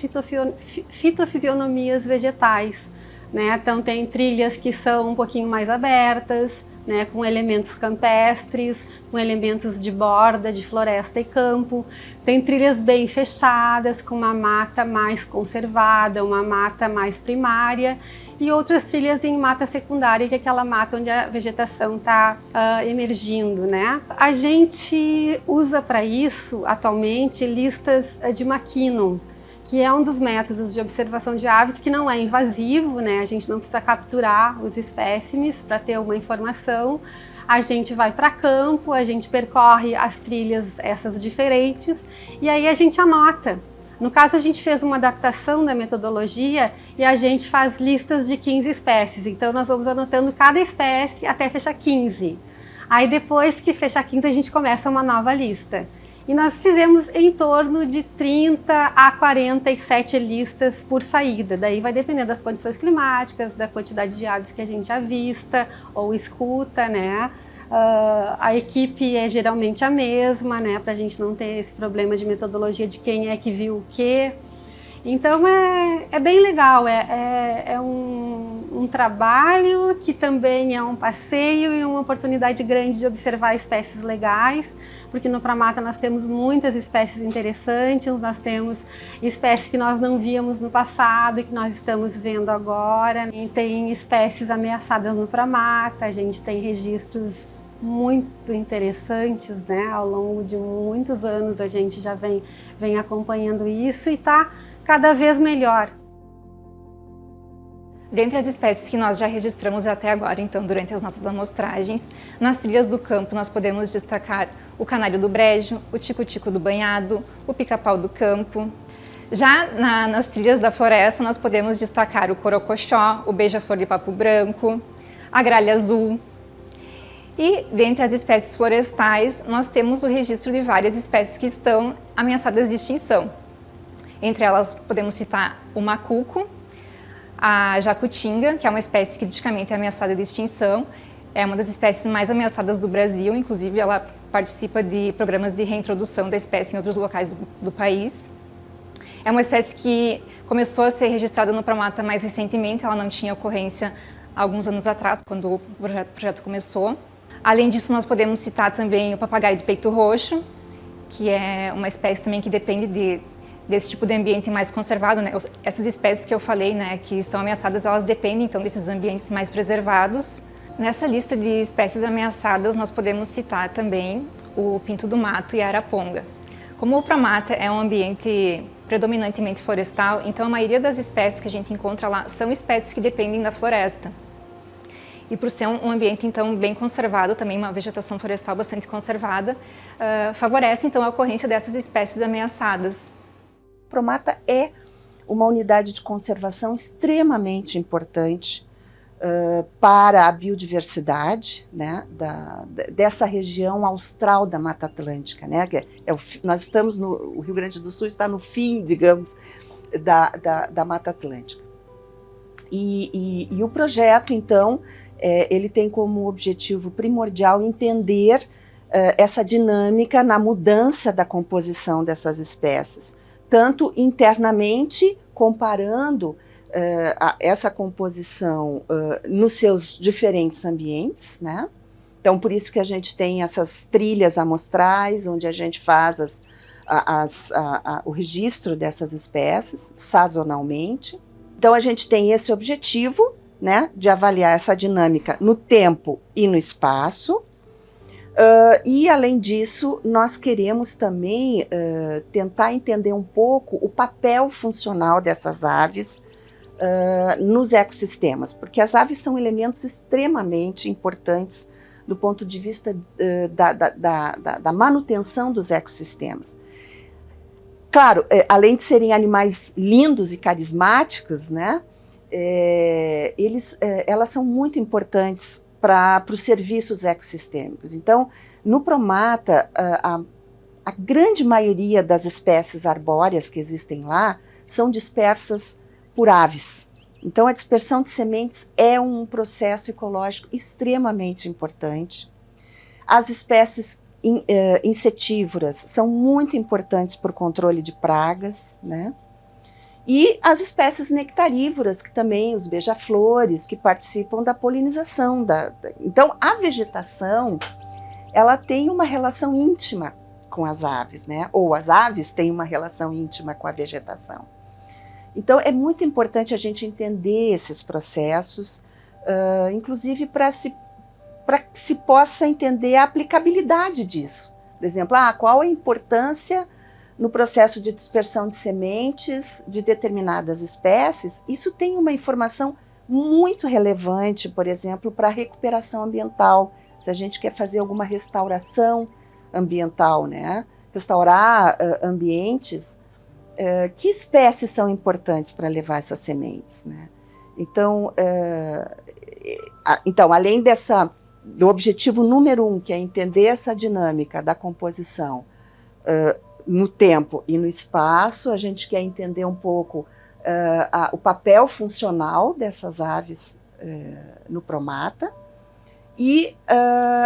fitofisionomias vegetais, né? Então tem trilhas que são um pouquinho mais abertas, né, com elementos campestres, com elementos de borda, de floresta e campo. Tem trilhas bem fechadas, com uma mata mais conservada, uma mata mais primária, e outras trilhas em mata secundária, que é aquela mata onde a vegetação está emergindo, né? A gente usa para isso, atualmente, listas de McKinnon, que é um dos métodos de observação de aves que não é invasivo, né? A gente não precisa capturar os espécimes para ter uma informação. A gente vai para campo, a gente percorre as trilhas essas diferentes e aí a gente anota. No caso, a gente fez uma adaptação da metodologia e a gente faz listas de 15 espécies. Então, nós vamos anotando cada espécie até fechar 15. Aí, depois que fechar 15, a gente começa uma nova lista. E nós fizemos em torno de 30 a 47 listas por saída. Daí vai depender das condições climáticas, da quantidade de aves que a gente avista ou escuta, né? A equipe é geralmente a mesma, né? Para a gente não ter esse problema de metodologia de quem é que viu o quê. Então é bem legal, é um trabalho que também é um passeio e uma oportunidade grande de observar espécies legais, porque no Pramata nós temos muitas espécies interessantes, nós temos espécies que nós não víamos no passado e que nós estamos vendo agora. E tem espécies ameaçadas no Pramata, a gente tem registros muito interessantes, né? Ao longo de muitos anos a gente já vem acompanhando isso e está cada vez melhor. Dentre as espécies que nós já registramos até agora, então, durante as nossas amostragens, nas trilhas do campo nós podemos destacar o canário do brejo, o tico-tico do banhado, o pica-pau do campo. Já nas trilhas da floresta nós podemos destacar o corocochó, o beija-flor de papo branco, a gralha azul. E dentre as espécies florestais nós temos o registro de várias espécies que estão ameaçadas de extinção. Entre elas podemos citar o macuco, a jacutinga, que é uma espécie criticamente ameaçada de extinção, é uma das espécies mais ameaçadas do Brasil, inclusive ela participa de programas de reintrodução da espécie em outros locais do país. É uma espécie que começou a ser registrada no Pramata mais recentemente, ela não tinha ocorrência há alguns anos atrás, quando o projeto começou. Além disso, nós podemos citar também o papagaio do peito roxo, que é uma espécie também que depende desse tipo de ambiente mais conservado, né? Essas espécies que eu falei, né, que estão ameaçadas, elas dependem então desses ambientes mais preservados. Nessa lista de espécies ameaçadas, nós podemos citar também o pinto do mato e a araponga. Como o Pramata é um ambiente predominantemente florestal, então a maioria das espécies que a gente encontra lá são espécies que dependem da floresta. E por ser um ambiente então bem conservado, também uma vegetação florestal bastante conservada, favorece então a ocorrência dessas espécies ameaçadas. O Pramata é uma unidade de conservação extremamente importante para a biodiversidade, né, dessa região austral da Mata Atlântica, né, nós estamos o Rio Grande do Sul está no fim, digamos, da Mata Atlântica. E o projeto, então, ele tem como objetivo primordial entender essa dinâmica na mudança da composição dessas espécies, tanto internamente, comparando essa composição nos seus diferentes ambientes, né? Então, por isso que a gente tem essas trilhas amostrais, onde a gente faz o registro dessas espécies, sazonalmente. Então, a gente tem esse objetivo, né, de avaliar essa dinâmica no tempo e no espaço. E, além disso, nós queremos também tentar entender um pouco o papel funcional dessas aves nos ecossistemas, porque as aves são elementos extremamente importantes do ponto de vista da manutenção dos ecossistemas. Claro, além de serem animais lindos e carismáticos, né, elas são muito importantes para os serviços ecossistêmicos. Então, no Pramata, a grande maioria das espécies arbóreas que existem lá são dispersas por aves. Então, a dispersão de sementes é um processo ecológico extremamente importante. As espécies insetívoras são muito importantes para o controle de pragas, né? E as espécies nectarívoras, que também, os beija-flores, que participam da polinização. Então, a vegetação, ela tem uma relação íntima com as aves, né? Ou as aves têm uma relação íntima com a vegetação. Então, é muito importante a gente entender esses processos, inclusive para que se possa entender a aplicabilidade disso. Por exemplo, qual a importância no processo de dispersão de sementes de determinadas espécies. Isso tem uma informação muito relevante, por exemplo, para a recuperação ambiental. Se a gente quer fazer alguma restauração ambiental, né? Restaurar ambientes, que espécies são importantes para levar essas sementes, né? Então, além do objetivo número 1, que é entender essa dinâmica da composição no tempo e no espaço, a gente quer entender um pouco o papel funcional dessas aves no Promata. E,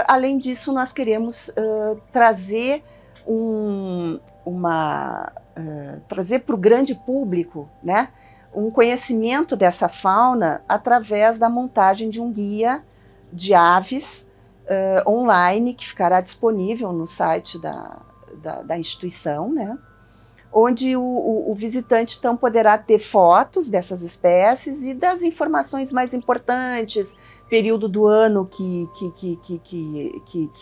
além disso, nós queremos trazer trazer para o grande público, né, um conhecimento dessa fauna através da montagem de um guia de aves online, que ficará disponível no site da instituição, né, onde o visitante então poderá ter fotos dessas espécies e das informações mais importantes, período do ano que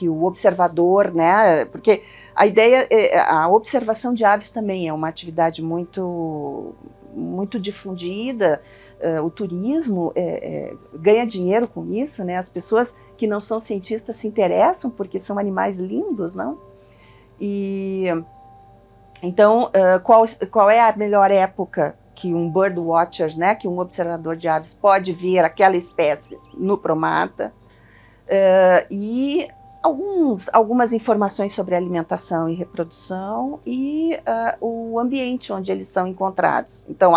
o observador, né, porque a ideia, a observação de aves também é uma atividade muito difundida, o turismo ganha dinheiro com isso, né, as pessoas que não são cientistas se interessam porque são animais lindos, não? E então, qual é a melhor época que um bird watcher, né, que um observador de aves pode ver aquela espécie no Promata? E algumas informações sobre alimentação e reprodução e o ambiente onde eles são encontrados. Então,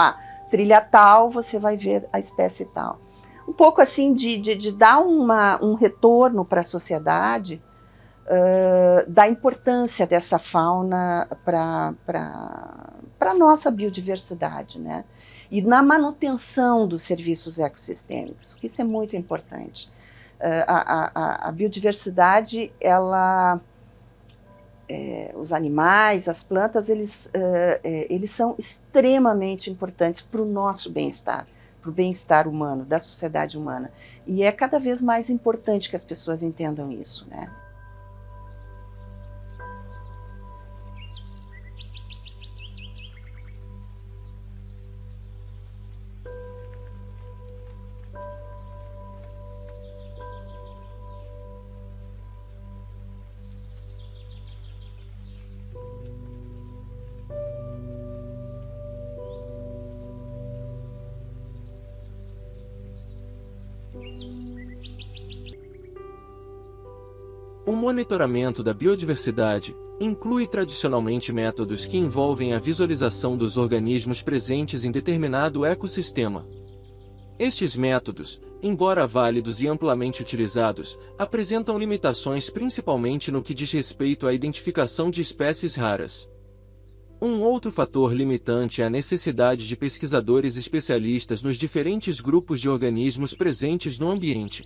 trilha tal, você vai ver a espécie tal. Um pouco assim de dar um retorno para a sociedade, da importância dessa fauna para a nossa biodiversidade, né? E na manutenção dos serviços ecossistêmicos, que isso é muito importante. A biodiversidade, os animais, as plantas, eles são extremamente importantes para o nosso bem-estar, para o bem-estar humano, da sociedade humana. E é cada vez mais importante que as pessoas entendam isso, né? O monitoramento da biodiversidade inclui tradicionalmente métodos que envolvem a visualização dos organismos presentes em determinado ecossistema. Estes métodos, embora válidos e amplamente utilizados, apresentam limitações principalmente no que diz respeito à identificação de espécies raras. Um outro fator limitante é a necessidade de pesquisadores especialistas nos diferentes grupos de organismos presentes no ambiente.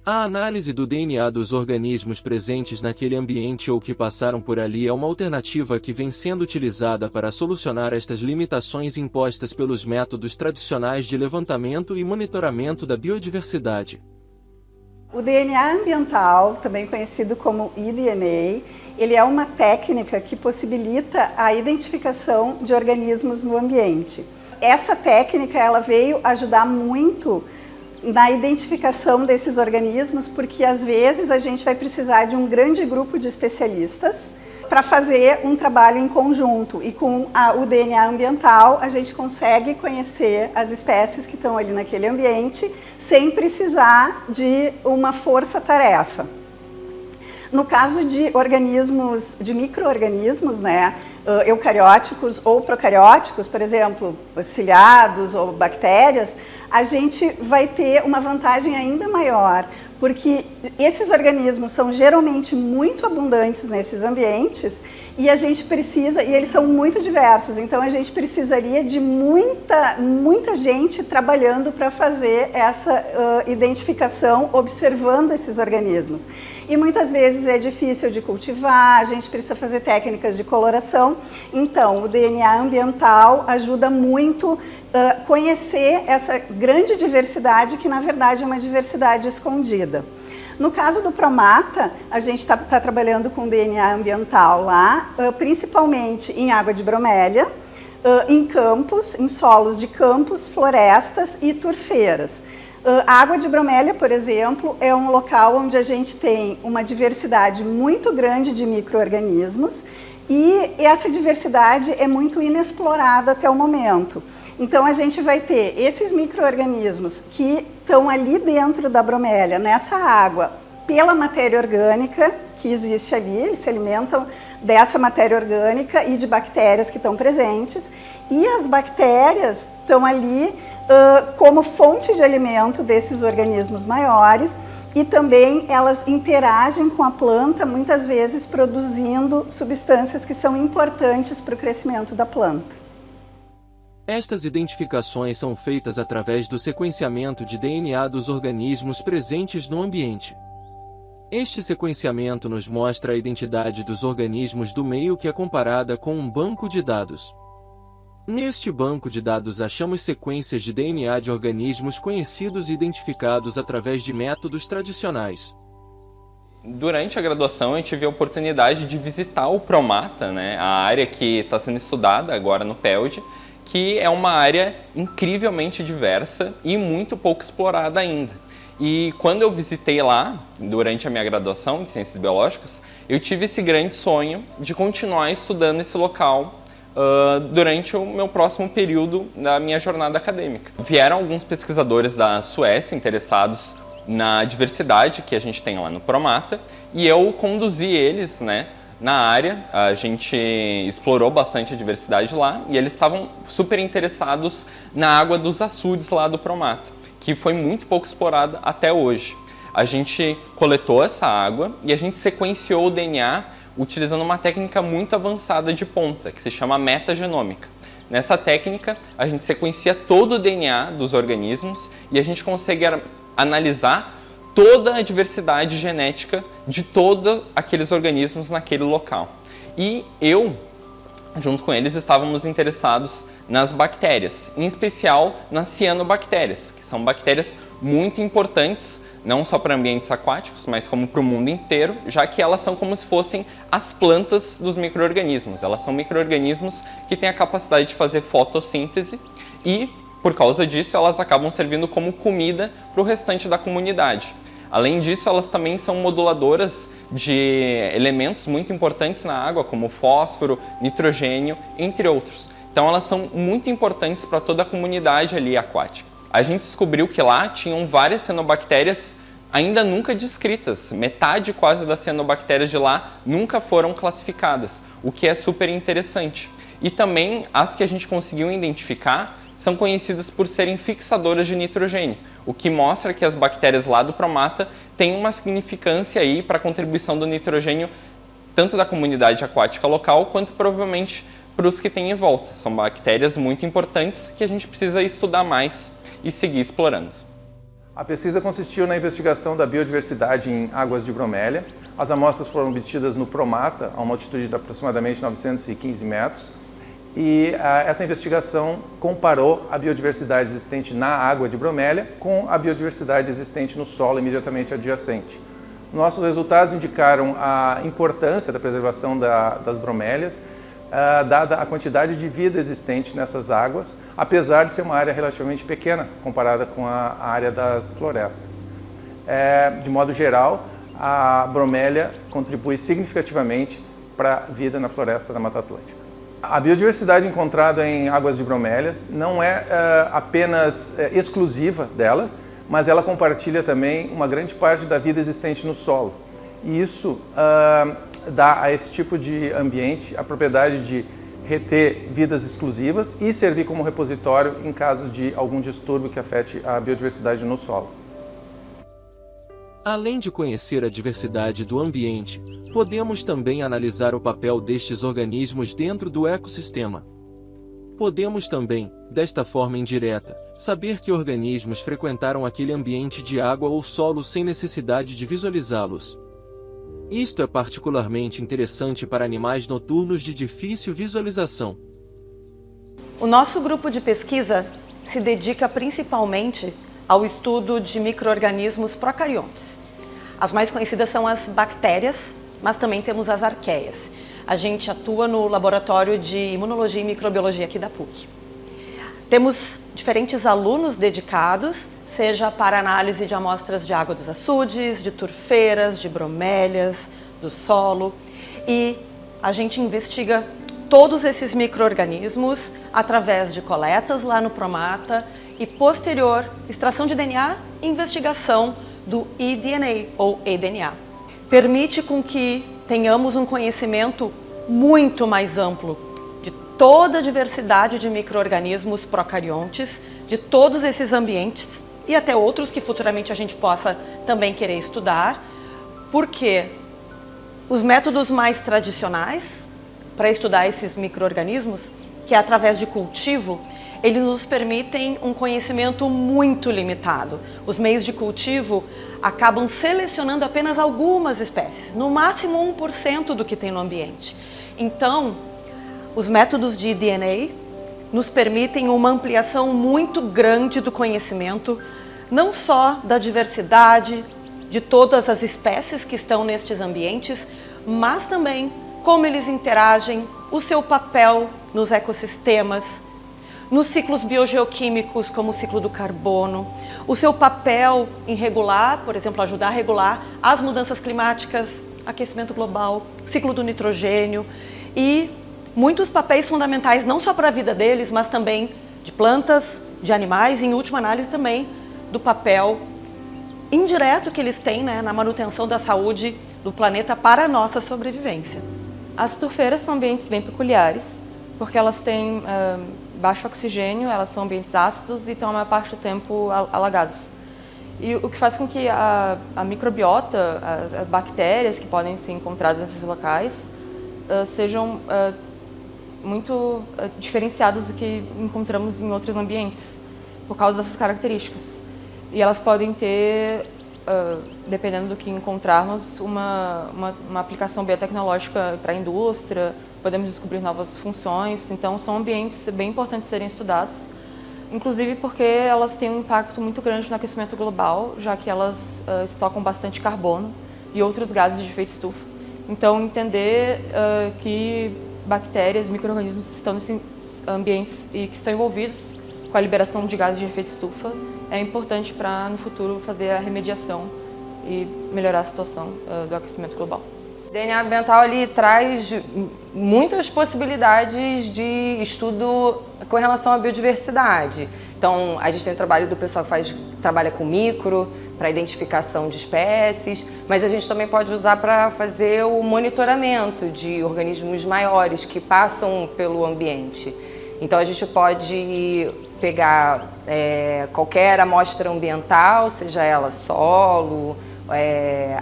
A análise do DNA dos organismos presentes naquele ambiente ou que passaram por ali é uma alternativa que vem sendo utilizada para solucionar estas limitações impostas pelos métodos tradicionais de levantamento e monitoramento da biodiversidade. O DNA ambiental, também conhecido como eDNA, ele é uma técnica que possibilita a identificação de organismos no ambiente. Essa técnica ela veio ajudar muito na identificação desses organismos, porque às vezes a gente vai precisar de um grande grupo de especialistas para fazer um trabalho em conjunto, e com o DNA ambiental a gente consegue conhecer as espécies que estão ali naquele ambiente sem precisar de uma força-tarefa. No caso de organismos, de micro-organismos, né, eucarióticos ou procarióticos, por exemplo, ciliados ou bactérias, a gente vai ter uma vantagem ainda maior, porque esses organismos são geralmente muito abundantes nesses ambientes e a gente precisa, e eles são muito diversos, então a gente precisaria de muita gente trabalhando para fazer essa identificação, observando esses organismos. E muitas vezes é difícil de cultivar, a gente precisa fazer técnicas de coloração, então o DNA ambiental ajuda muito conhecer essa grande diversidade que na verdade é uma diversidade escondida. No caso do Promata, a gente está trabalhando com DNA ambiental lá, principalmente em água de bromélia, em campos, em solos de campos, florestas e turfeiras. A água de bromélia, por exemplo, é um local onde a gente tem uma diversidade muito grande de micro-organismos e essa diversidade é muito inexplorada até o momento. Então a gente vai ter esses micro-organismos que estão ali dentro da bromélia, nessa água, pela matéria orgânica que existe ali, eles se alimentam dessa matéria orgânica e de bactérias que estão presentes, e as bactérias estão ali como fonte de alimento desses organismos maiores, e também elas interagem com a planta, muitas vezes produzindo substâncias que são importantes para o crescimento da planta. Estas identificações são feitas através do sequenciamento de DNA dos organismos presentes no ambiente. Este sequenciamento nos mostra a identidade dos organismos do meio que é comparada com um banco de dados. Neste banco de dados achamos sequências de DNA de organismos conhecidos e identificados através de métodos tradicionais. Durante a graduação eu tive a oportunidade de visitar o Promata, a área que está sendo estudada agora no PELD, que é uma área incrivelmente diversa e muito pouco explorada ainda. E quando eu visitei lá, durante a minha graduação de Ciências Biológicas, eu tive esse grande sonho de continuar estudando esse local durante o meu próximo período da minha jornada acadêmica. Vieram alguns pesquisadores da Suécia interessados na diversidade que a gente tem lá no Promata e eu conduzi eles, na área. A gente explorou bastante a diversidade lá e eles estavam super interessados na água dos açudes lá do Promata, que foi muito pouco explorada até hoje. A gente coletou essa água e a gente sequenciou o DNA utilizando uma técnica muito avançada de ponta, que se chama metagenômica. Nessa técnica, a gente sequencia todo o DNA dos organismos e a gente consegue analisar toda a diversidade genética de todos aqueles organismos naquele local. E eu, junto com eles, estávamos interessados nas bactérias, em especial nas cianobactérias, que são bactérias muito importantes, não só para ambientes aquáticos, mas como para o mundo inteiro, já que elas são como se fossem as plantas dos micro-organismos. Elas são micro-organismos que têm a capacidade de fazer fotossíntese e, por causa disso, elas acabam servindo como comida para o restante da comunidade. Além disso, elas também são moduladoras de elementos muito importantes na água, como fósforo, nitrogênio, entre outros. Então elas são muito importantes para toda a comunidade ali aquática. A gente descobriu que lá tinham várias cianobactérias ainda nunca descritas. Metade quase das cianobactérias de lá nunca foram classificadas, o que é super interessante. E também as que a gente conseguiu identificar são conhecidas por serem fixadoras de nitrogênio, o que mostra que as bactérias lá do Promata têm uma significância aí para a contribuição do nitrogênio tanto da comunidade aquática local quanto provavelmente para os que têm em volta. São bactérias muito importantes que a gente precisa estudar mais e seguir explorando. A pesquisa consistiu na investigação da biodiversidade em águas de bromélia. As amostras foram obtidas no Promata, a uma altitude de aproximadamente 915 metros. E essa investigação comparou a biodiversidade existente na água de bromélia com a biodiversidade existente no solo imediatamente adjacente. Nossos resultados indicaram a importância da preservação das bromélias, dada a quantidade de vida existente nessas águas, apesar de ser uma área relativamente pequena comparada com a área das florestas. De modo geral, a bromélia contribui significativamente para a vida na floresta da Mata Atlântica. A biodiversidade encontrada em águas de bromélias não é apenas exclusiva delas, mas ela compartilha também uma grande parte da vida existente no solo. E isso dá a esse tipo de ambiente a propriedade de reter vidas exclusivas e servir como repositório em caso de algum distúrbio que afete a biodiversidade no solo. Além de conhecer a diversidade do ambiente, podemos também analisar o papel destes organismos dentro do ecossistema. Podemos também, desta forma indireta, saber que organismos frequentaram aquele ambiente de água ou solo sem necessidade de visualizá-los. Isto é particularmente interessante para animais noturnos de difícil visualização. O nosso grupo de pesquisa se dedica principalmente ao estudo de micro-organismos procariontes. As mais conhecidas são as bactérias, mas também temos as arqueias. A gente atua no laboratório de imunologia e microbiologia aqui da PUC. Temos diferentes alunos dedicados, seja para análise de amostras de água dos açudes, de turfeiras, de bromélias, do solo. E a gente investiga todos esses micro-organismos através de coletas lá no Promata e posterior extração de DNA e investigação do eDNA ou eDNA. Permite com que tenhamos um conhecimento muito mais amplo de toda a diversidade de micro-organismos procariontes, de todos esses ambientes e até outros que futuramente a gente possa também querer estudar, porque os métodos mais tradicionais para estudar esses micro-organismos, que é através de cultivo, eles nos permitem um conhecimento muito limitado. Os meios de cultivo acabam selecionando apenas algumas espécies, no máximo 1% do que tem no ambiente. Então, os métodos de DNA nos permitem uma ampliação muito grande do conhecimento, não só da diversidade de todas as espécies que estão nestes ambientes, mas também como eles interagem, o seu papel nos ecossistemas, nos ciclos biogeoquímicos, como o ciclo do carbono, o seu papel em regular, por exemplo, ajudar a regular as mudanças climáticas, aquecimento global, ciclo do nitrogênio e muitos papéis fundamentais não só para a vida deles, mas também de plantas, de animais e, em última análise, também do papel indireto que eles têm, né, na manutenção da saúde do planeta para a nossa sobrevivência. As turfeiras são ambientes bem peculiares, porque elas têm baixo oxigênio, elas são ambientes ácidos e estão a maior parte do tempo alagadas. E o que faz com que a microbiota, as bactérias que podem ser encontradas nesses locais, sejam muito diferenciadas do que encontramos em outros ambientes, por causa dessas características. E elas podem ter, dependendo do que encontrarmos, uma aplicação biotecnológica para a indústria, podemos descobrir novas funções, então são ambientes bem importantes de serem estudados, inclusive porque elas têm um impacto muito grande no aquecimento global, já que elas estocam bastante carbono e outros gases de efeito estufa. Então, entender que bactérias, micro-organismos estão nesses ambientes e que estão envolvidos com a liberação de gases de efeito estufa é importante para, no futuro, fazer a remediação e melhorar a situação do aquecimento global. O DNA ambiental ele traz muitas possibilidades de estudo com relação à biodiversidade. Então, a gente tem o trabalho do pessoal que trabalha com micro, para identificação de espécies, mas a gente também pode usar para fazer o monitoramento de organismos maiores que passam pelo ambiente. Então, a gente pode pegar qualquer amostra ambiental, seja ela solo,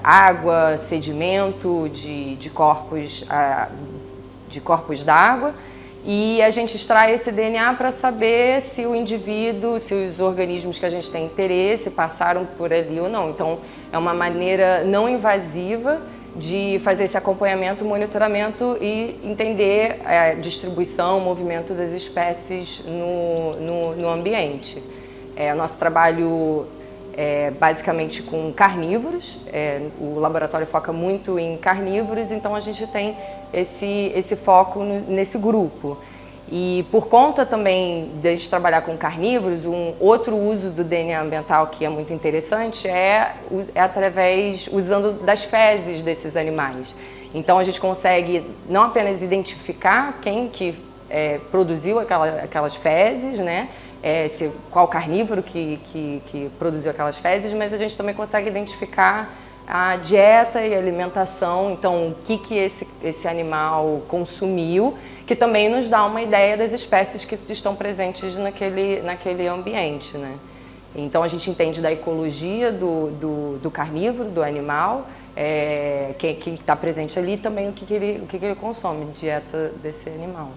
água, sedimento de corpos d'água, e a gente extrai esse DNA para saber se o indivíduo, se os organismos que a gente tem interesse passaram por ali ou não. Então, é uma maneira não invasiva de fazer esse acompanhamento, monitoramento e entender a distribuição, o movimento das espécies no ambiente. O nosso trabalho basicamente com carnívoros, o laboratório foca muito em carnívoros, então a gente tem esse foco nesse grupo. E por conta também de a gente trabalhar com carnívoros, um outro uso do DNA ambiental que é muito interessante é usando das fezes desses animais. Então a gente consegue não apenas identificar quem que produziu aquelas fezes, né? Qual carnívoro que produziu aquelas fezes, mas a gente também consegue identificar a dieta e a alimentação, então o que esse animal consumiu, que também nos dá uma ideia das espécies que estão presentes naquele ambiente, né? Então a gente entende da ecologia do carnívoro, do animal, que está presente ali, também o que ele consome, dieta desse animal.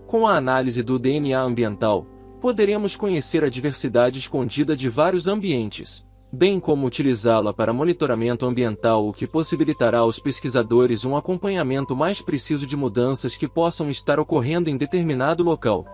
Com a análise do DNA ambiental, poderemos conhecer a diversidade escondida de vários ambientes, bem como utilizá-la para monitoramento ambiental, o que possibilitará aos pesquisadores um acompanhamento mais preciso de mudanças que possam estar ocorrendo em determinado local.